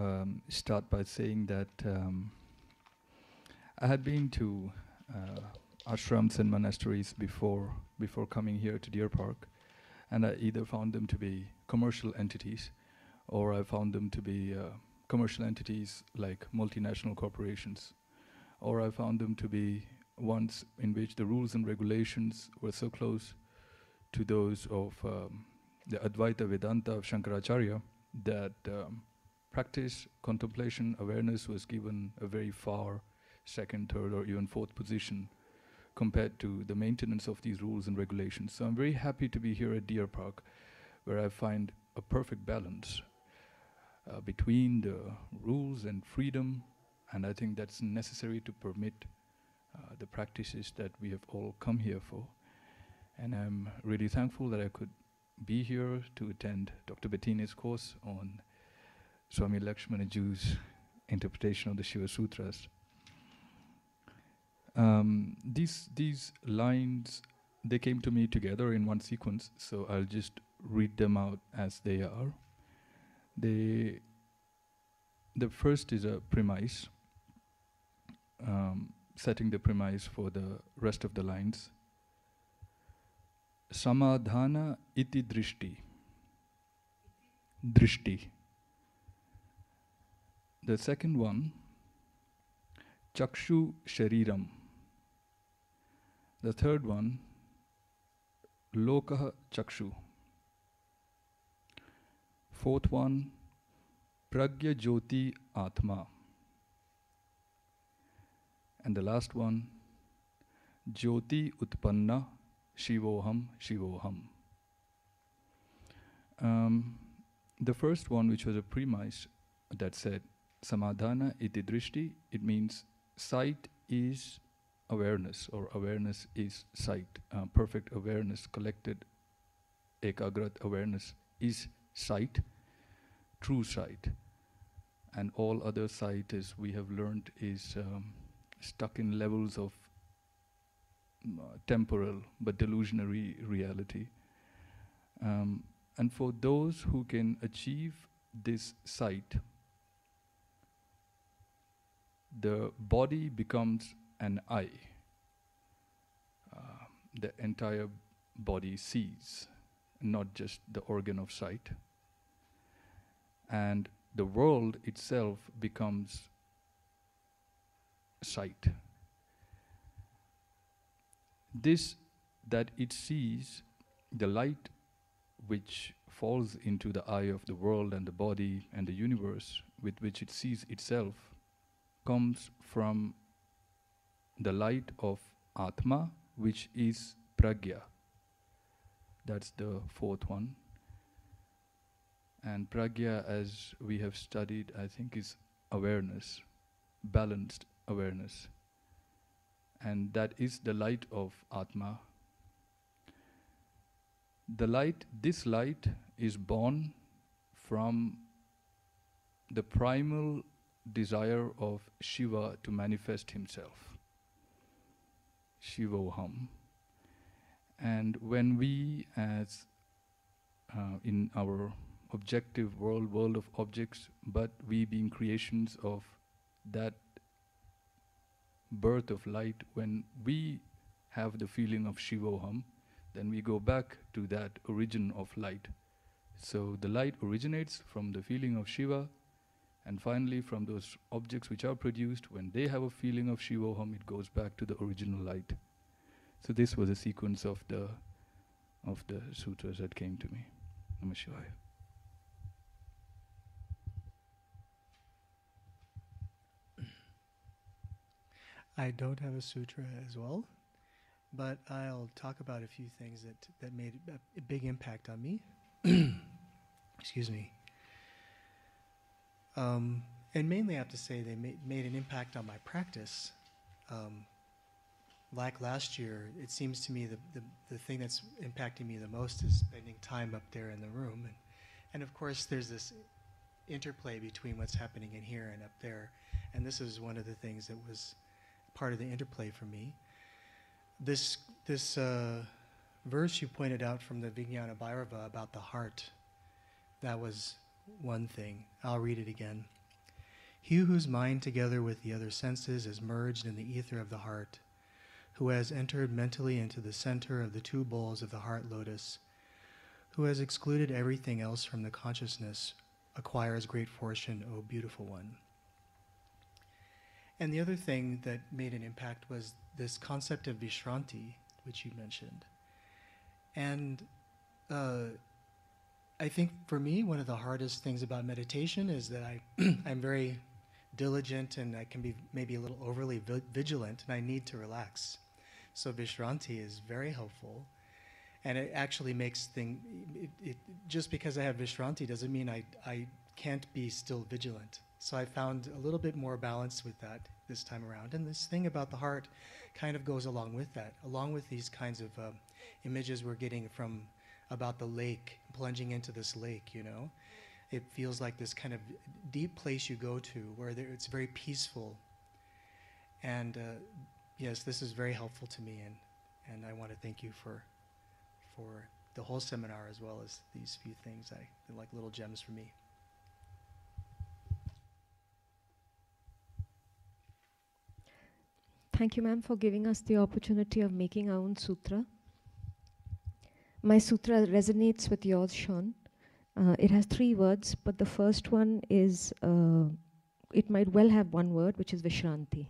start by saying that I had been to ashrams and monasteries before coming here to Deer Park, and I either found them to be commercial entities, or I found them to be commercial entities like multinational corporations, or I found them to be ones in which the rules and regulations were so close to those of the Advaita Vedanta of Shankaracharya that practice, contemplation, awareness was given a very far second, third, or even fourth position compared to the maintenance of these rules and regulations. So I'm very happy to be here at Deer Park, where I find a perfect balance between the rules and freedom, and I think that's necessary to permit the practices that we have all come here for. And I'm really thankful that I could be here to attend Dr. Bettini's course on Swami Lakshmana Ju's interpretation of the Shiva Sutras. These lines, they came to me together in one sequence, so I'll just read them out as they are. The first is a premise, setting the premise for the rest of the lines. Samadhana iti drishti. Drishti. The second one, Chakshu Shariram. The third one, Lokaha Chakshu. Fourth one, Pragya Jyoti Atma. And the last one, Jyoti Utpanna Shivoham Shivoham. The first one, which was a premise that said Samadhana iti drishti, it means sight is awareness, or awareness is sight. Perfect awareness, collected ekagrat awareness is sight, true sight. And all other sight, as we have learned, is stuck in levels of temporal but delusionary reality. And for those who can achieve this sight, the body becomes an eye. The entire body sees, not just the organ of sight. And the world itself becomes sight. This that it sees, the light which falls into the eye of the world and the body and the universe with which it sees itself, comes from the light of Atma, which is Pragya. That's the fourth one. And Pragya, as we have studied, I think is awareness, balanced awareness. And that is the light of Atma. This light is born from the primal desire of Shiva to manifest himself, Shivoham. And when we, as in our objective world of objects, but we being creations of that birth of light, when we have the feeling of Shivoham, then we go back to that origin of light. So the light originates from the feeling of Shiva, and finally from those objects which are produced, when they have a feeling of Shivoham, it goes back to the original light. So this was a sequence of the sutras that came to me. Namah Shivaya. I don't have a sutra as well, but I'll talk about a few things that made a big impact on me. Excuse me. And mainly I have to say they made an impact on my practice. Like last year, it seems to me the thing that's impacting me the most is spending time up there in the room. And of course there's this interplay between what's happening in here and up there. And this is one of the things that was part of the interplay for me. This verse you pointed out from the Vijnana Bhairava about the heart, that was one thing. I'll read it again. He whose mind together with the other senses is merged in the ether of the heart, who has entered mentally into the center of the two bowls of the heart lotus, who has excluded everything else from the consciousness, acquires great fortune, O beautiful one. And the other thing that made an impact was this concept of Vishranti, which you mentioned. And I think for me, one of the hardest things about meditation is that I'm very diligent and I can be maybe a little overly vigilant, and I need to relax. So Vishranti is very helpful. And it actually makes things, just because I have Vishranti doesn't mean I can't be still vigilant. So I found a little bit more balance with that this time around. And this thing about the heart kind of goes along with that, along with these kinds of images we're getting from about the lake, plunging into this lake, you know. It feels like this kind of deep place you go to where it's very peaceful. And yes, this is very helpful to me, and I want to thank you for the whole seminar as well as these few things. They're like little gems for me. Thank you, ma'am, for giving us the opportunity of making our own sutra. My sutra resonates with yours, Sean. It has 3 words, but the first one is, it might well have 1 word, which is Vishranti.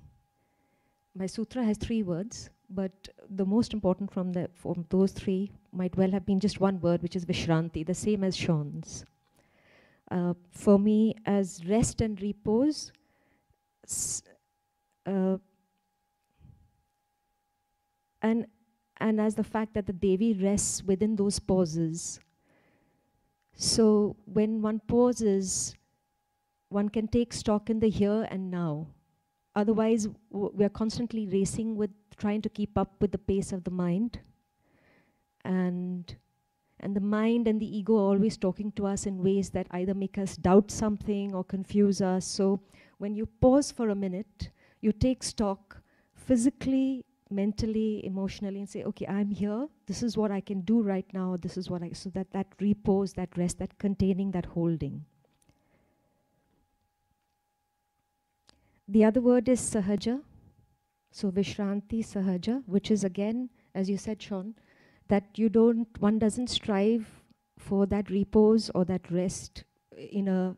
My sutra has 3 words, but the most important from those 3 might well have been just 1 word, which is Vishranti, the same as Sean's. For me, as rest and repose, and as the fact that the Devi rests within those pauses. So when one pauses, one can take stock in the here and now. Otherwise, we are constantly racing with trying to keep up with the pace of the mind. And the mind and the ego are always talking to us in ways that either make us doubt something or confuse us. So when you pause for a minute, you take stock physically, mentally, emotionally, and say, okay, I'm here, this is what I can do right now, this is what so that repose, that rest, that containing, that holding. The other word is sahaja, so Vishranti, sahaja, which is again, as you said, Sean, that one doesn't strive for that repose or that rest in a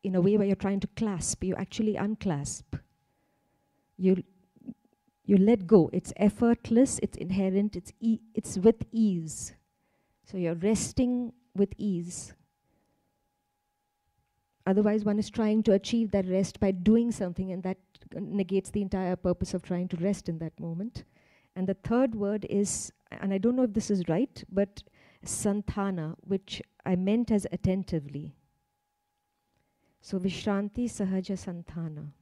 way where you're trying to clasp, you actually unclasp. You let go. It's effortless, it's inherent, it's with ease. So you're resting with ease. Otherwise, one is trying to achieve that rest by doing something, and that negates the entire purpose of trying to rest in that moment. And the third word is, and I don't know if this is right, but santhana, which I meant as attentively. So Vishranti, sahaja, santhana.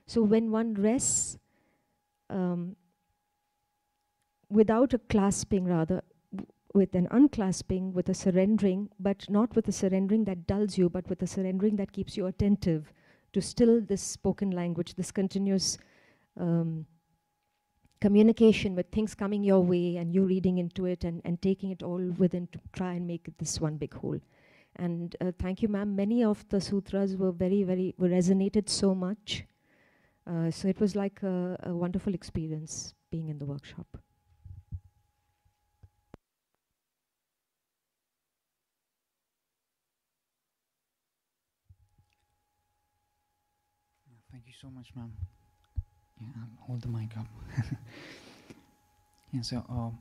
So when one rests, without a clasping, rather, with an unclasping, with a surrendering, but not with a surrendering that dulls you, but with a surrendering that keeps you attentive to still this spoken language, this continuous communication with things coming your way and you reading into it and taking it all within to try and make it this one big whole. And thank you, ma'am. Many of the sutras were resonated so much. So it was like a wonderful experience being in the workshop. Thank you so much, ma'am. Yeah, I'll hold the mic up. Yeah, so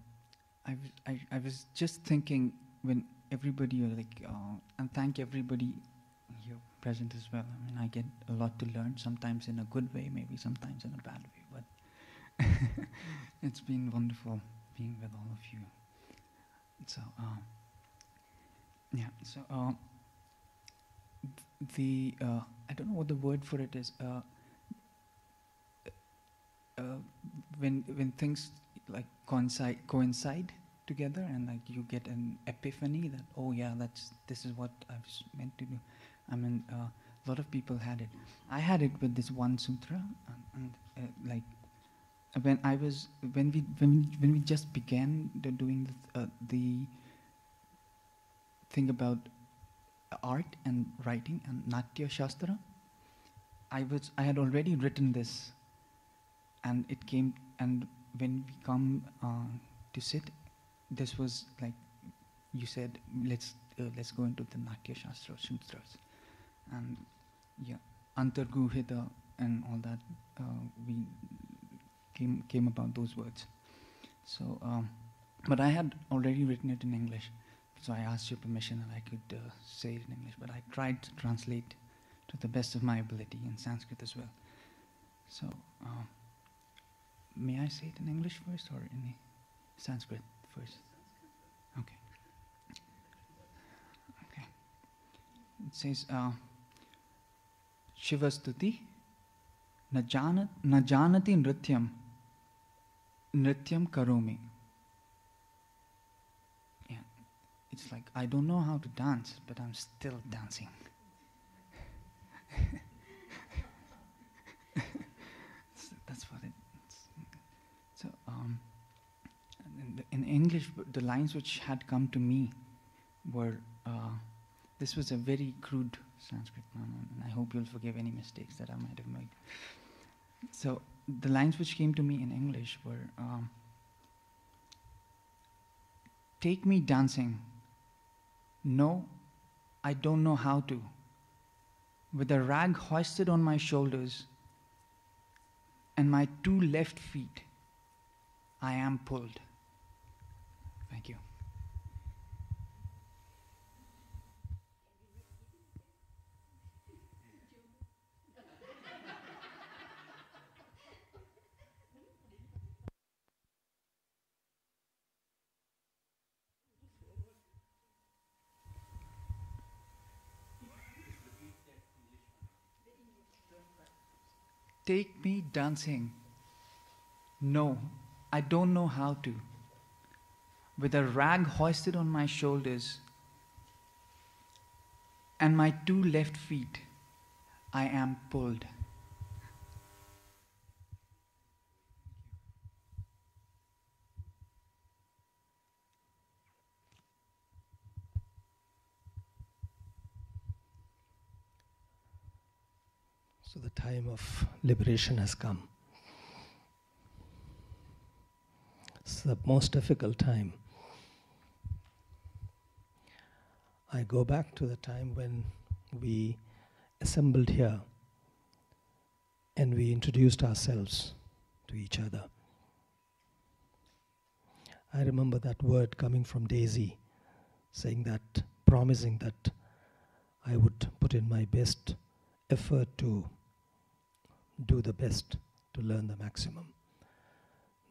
I was just thinking when everybody and thank everybody here present as well. I mean, I get a lot to learn, sometimes in a good way, maybe sometimes in a bad way, but it's been wonderful being with all of you. So, yeah, so I don't know what the word for it is. When things like coincide together, and like you get an epiphany that, oh yeah, this is what I was meant to do. I mean, a lot of people had it. I had it with this one sutra, and like when we just began doing the thing about art and writing and Natya Shastra, I had already written this, and it came, and when we come to sit, this was like you said, let's go into the Natya Shastra Sutras, and yeah, Antarguhita and all that. We came about those words. So, but I had already written it in English, so I asked your permission that I could say it in English. But I tried to translate to the best of my ability in Sanskrit as well. So, may I say it in English first or in Sanskrit first? Okay. Okay. It says, Shiva Stuti, na janati nrityam karomi. Yeah, it's like, I don't know how to dance, but I'm still dancing. That's what it is. So, in English, the lines which had come to me were, this was a very crude Sanskrit, and I hope you'll forgive any mistakes that I might have made. So, the lines which came to me in English were, take me dancing. No, I don't know how to. With a rag hoisted on my shoulders and my 2 left feet, I am pulled. Thank you. Take me dancing. No, I don't know how to. With a rag hoisted on my shoulders and my 2 left feet, I am pulled. So the time of liberation has come. It's the most difficult time. I go back to the time when we assembled here and we introduced ourselves to each other. I remember that word coming from Daisy, saying that, promising that I would put in my best effort to do the best, to learn the maximum.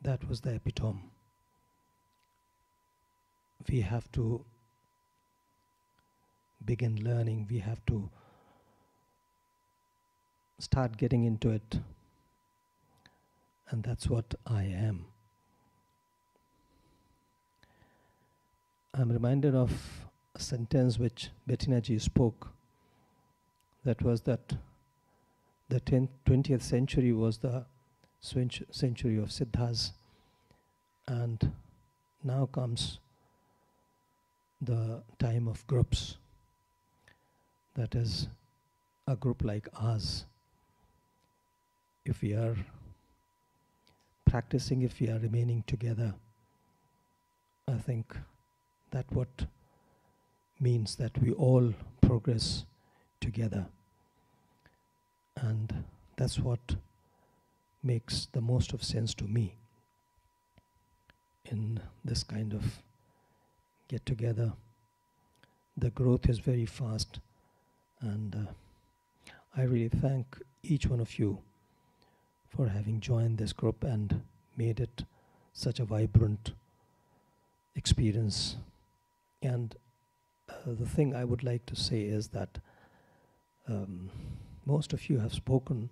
That was the epitome. We have to begin learning, we have to start getting into it. And that's what I am. I'm reminded of a sentence which Bettina ji spoke. That was that the 20th century was the century of Siddhas, and now comes the time of groups. That is, a group like ours. If we are practicing, if we are remaining together, I think that what means that we all progress together. And that's what makes the most of sense to me in this kind of get together. The growth is very fast, and I really thank each one of you for having joined this group and made it such a vibrant experience. And the thing I would like to say is that most of you have spoken,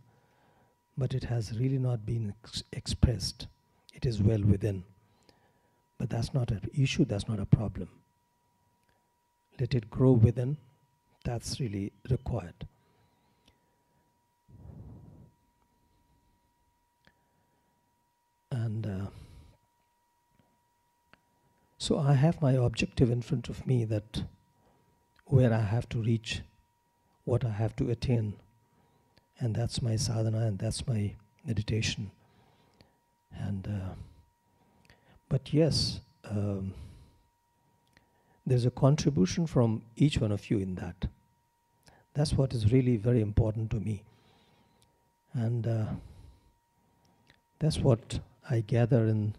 but it has really not been expressed. It is well within. But that's not an issue, that's not a problem. Let it grow within, that's really required. So I have my objective in front of me, that where I have to reach, what I have to attain, and that's my sadhana and that's my meditation. And but yes, there's a contribution from each one of you in that. That's what is really very important to me. And that's what I gather in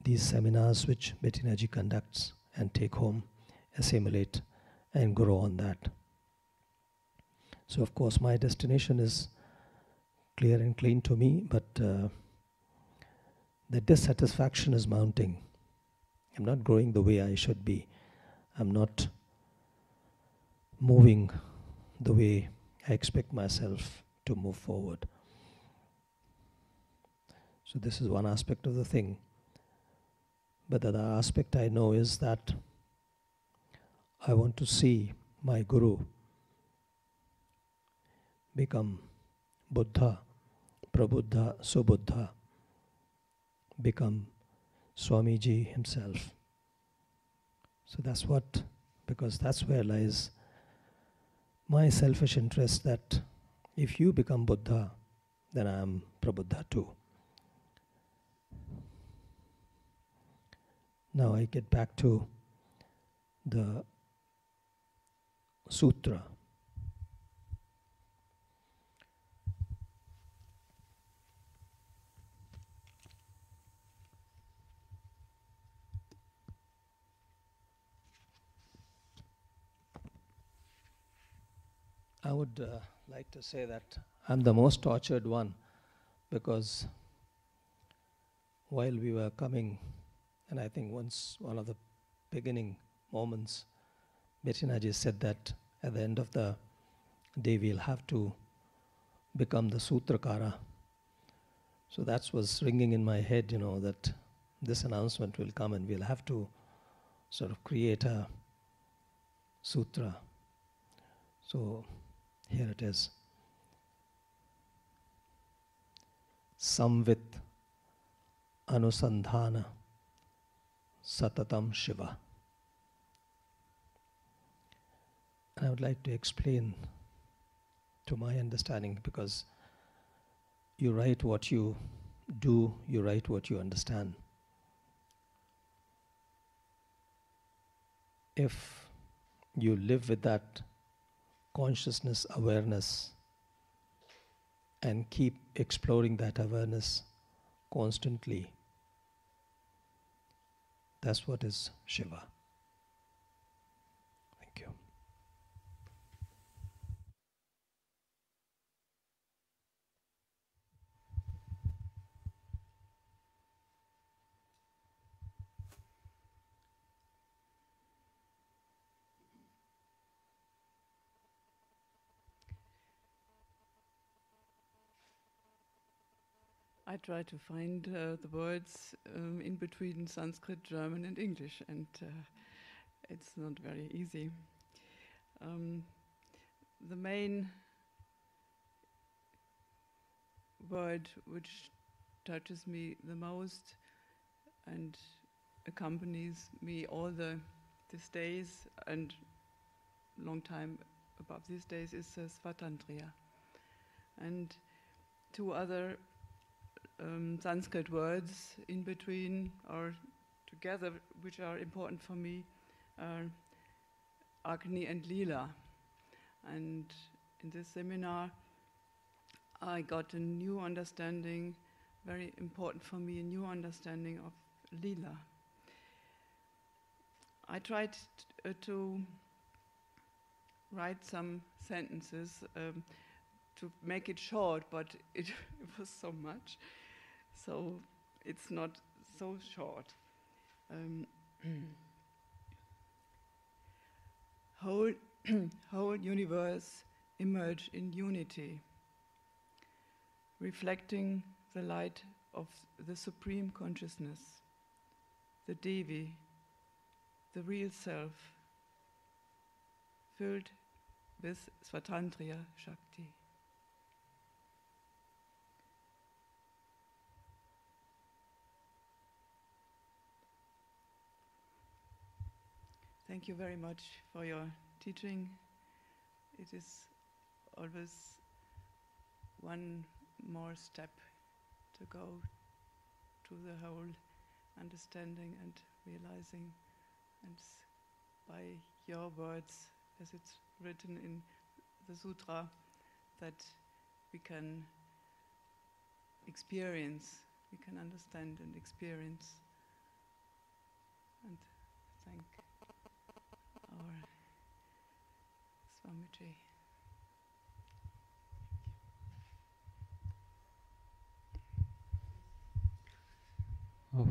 these seminars which Bettina ji conducts, and take home, assimilate, and grow on that. So of course my destination is clear and clean to me, but the dissatisfaction is mounting. I'm not growing the way I should be. I'm not moving the way I expect myself to move forward. So this is one aspect of the thing. But the other aspect I know is that I want to see my Guru become Buddha, Prabuddha, Subuddha, become Swamiji himself. So that's what, because that's where lies my selfish interest, that if you become Buddha, then I am Prabuddha too. Now I get back to the sutra. I would like to say that I'm the most tortured one, because while we were coming, and I think once one of the beginning moments, Bettina ji said that at the end of the day we'll have to become the Sutrakara. So that was ringing in my head, that this announcement will come and we'll have to sort of create a sutra. So here it is. Samvit Anusandhana Satatam Shiva. And I would like to explain to my understanding, because you write what you do, you write what you understand. If you live with that consciousness, awareness, and keep exploring that awareness constantly, that's what is Shiva. Thank you. I try to find the words in between Sanskrit, German, and English, and it's not very easy. The main word which touches me the most and accompanies me all these days and long time above these days is Svatantriya. And two other Sanskrit words in between or together, which are important for me, are Agni and Lila. And in this seminar, I got a new understanding, very important for me, a new understanding of Lila. I tried to write some sentences to make it short, but it was so much. So it's not so short. Whole universe emerge in unity, reflecting the light of the Supreme Consciousness, the Devi, the real self, filled with Svatantriya Shakti. Thank you very much for your teaching. It is always one more step to go to the whole understanding and realizing, and by your words, as it's written in the sutra, that we can experience, we can understand and experience. And thank our Swamiji.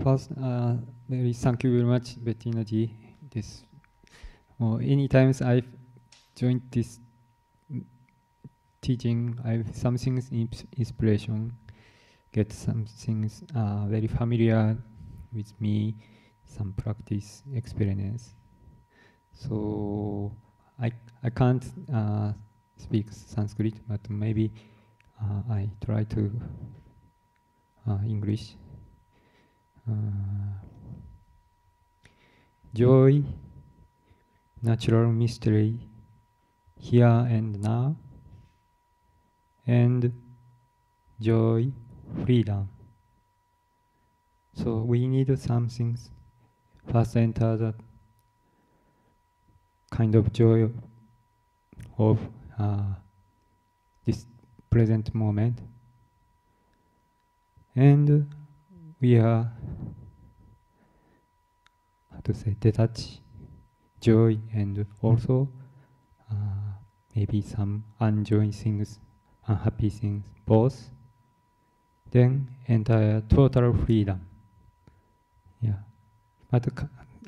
First, thank you very much, Bettina ji. Anytime I've joined this teaching, I've some things inspiration, get some things very familiar with me, some practice experience. So I can't speak Sanskrit, but maybe I try to English. Joy, natural mystery, here and now, and joy, freedom. So we need some things. First enter the kind of joy of this present moment, and we are, how to say, detach joy and also maybe some unjoy things, unhappy things, both. Then entire total freedom. Yeah, but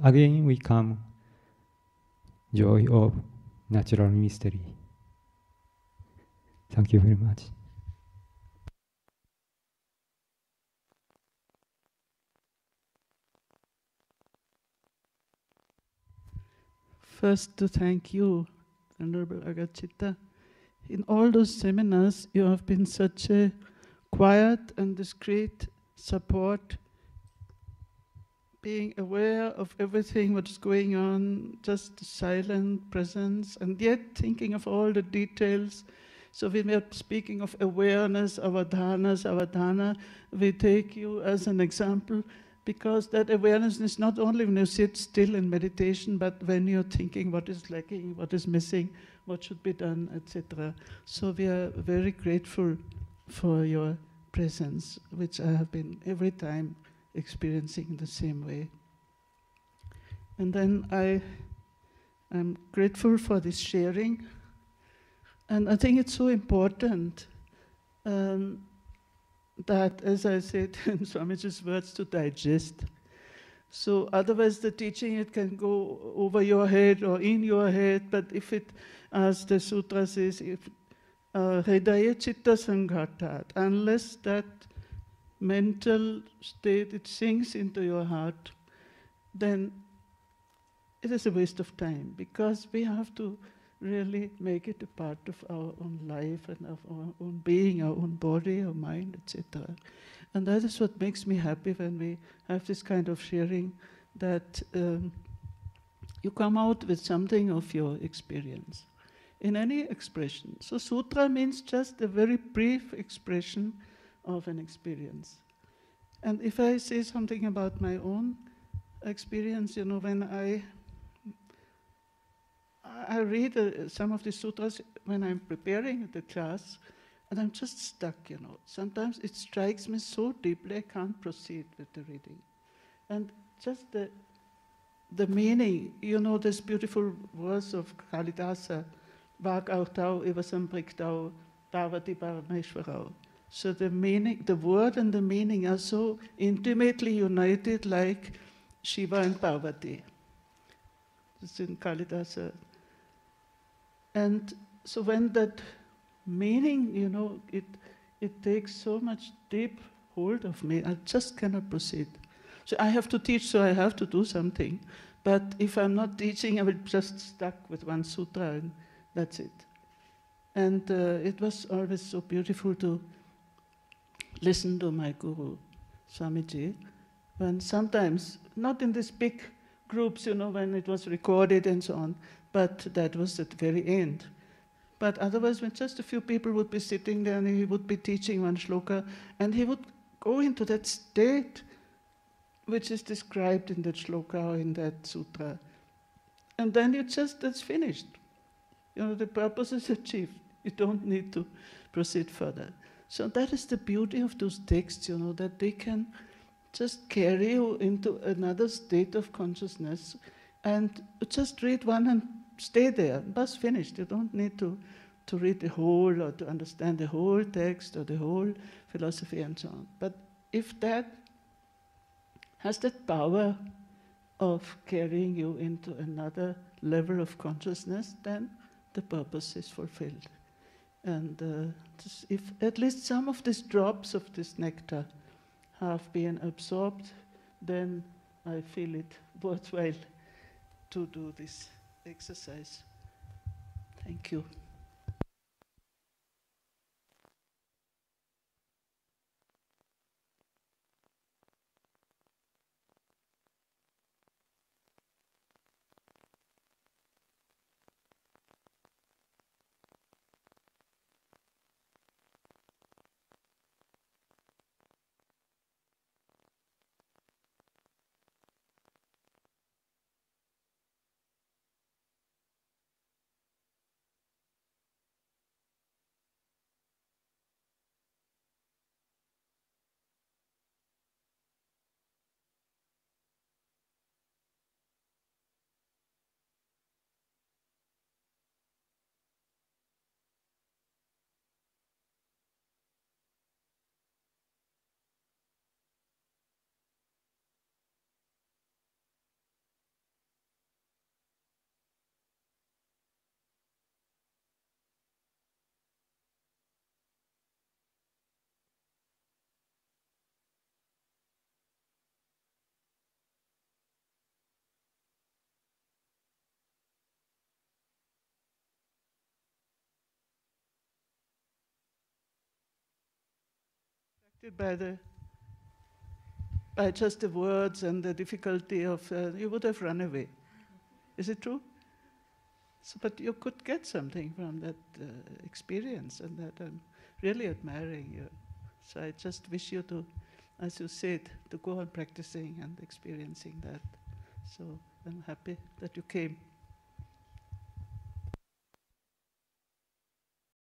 again we come joy of natural mystery. Thank you very much. First, to thank you, Venerable Agachita. In all those seminars, you have been such a quiet and discreet support, being aware of everything what's going on, just silent presence, and yet thinking of all the details. So when we are speaking of awareness, avadhana, we take you as an example, because that awareness is not only when you sit still in meditation, but when you're thinking what is lacking, what is missing, what should be done, etc. So we are very grateful for your presence, which I have been every time experiencing in the same way. And then I'm grateful for this sharing. And I think it's so important that, as I said in Swamiji's words, to digest. So otherwise the teaching, it can go over your head or in your head, but if it, as the sutra says, if hridaya chitta sanghatat, unless that mental state, it sinks into your heart, then it is a waste of time, because we have to really make it a part of our own life and of our own being, our own body, our mind, etc. And that is what makes me happy when we have this kind of sharing, that you come out with something of your experience in any expression. So sutra means just a very brief expression of an experience. And if I say something about my own experience, when I read some of the sutras when I'm preparing the class, and I'm just stuck, Sometimes it strikes me so deeply I can't proceed with the reading. And just the meaning, this beautiful verse of Kalidasa, Vak autau eva sampriktau Parvati Parameshwarau. So the meaning, the word and the meaning are so intimately united, like Shiva and Parvati. It's in Kalidasa. And so when that meaning, it takes so much deep hold of me, I just cannot proceed. So I have to teach, so I have to do something. But if I'm not teaching, I will just stuck with one sutra, and that's it. And it was always so beautiful to listen to my guru, Swamiji, when sometimes, not in this big groups, when it was recorded and so on, but that was at the very end. But otherwise, when just a few people would be sitting there and he would be teaching one shloka, and he would go into that state which is described in that shloka or in that sutra. And then that's finished. The purpose is achieved. You don't need to proceed further. So that is the beauty of those texts, that they can just carry you into another state of consciousness, and just read one and stay there. Bus finished. You don't need to read the whole or to understand the whole text or the whole philosophy and so on. But if that has that power of carrying you into another level of consciousness, then the purpose is fulfilled. And if at least some of these drops of this nectar have been absorbed, then I feel it worthwhile to do this exercise. Thank you. By just the words and the difficulty of, you would have run away. Is it true? So, but you could get something from that experience, and that I'm really admiring you. So I just wish you to, as you said, to go on practicing and experiencing that. So I'm happy that you came.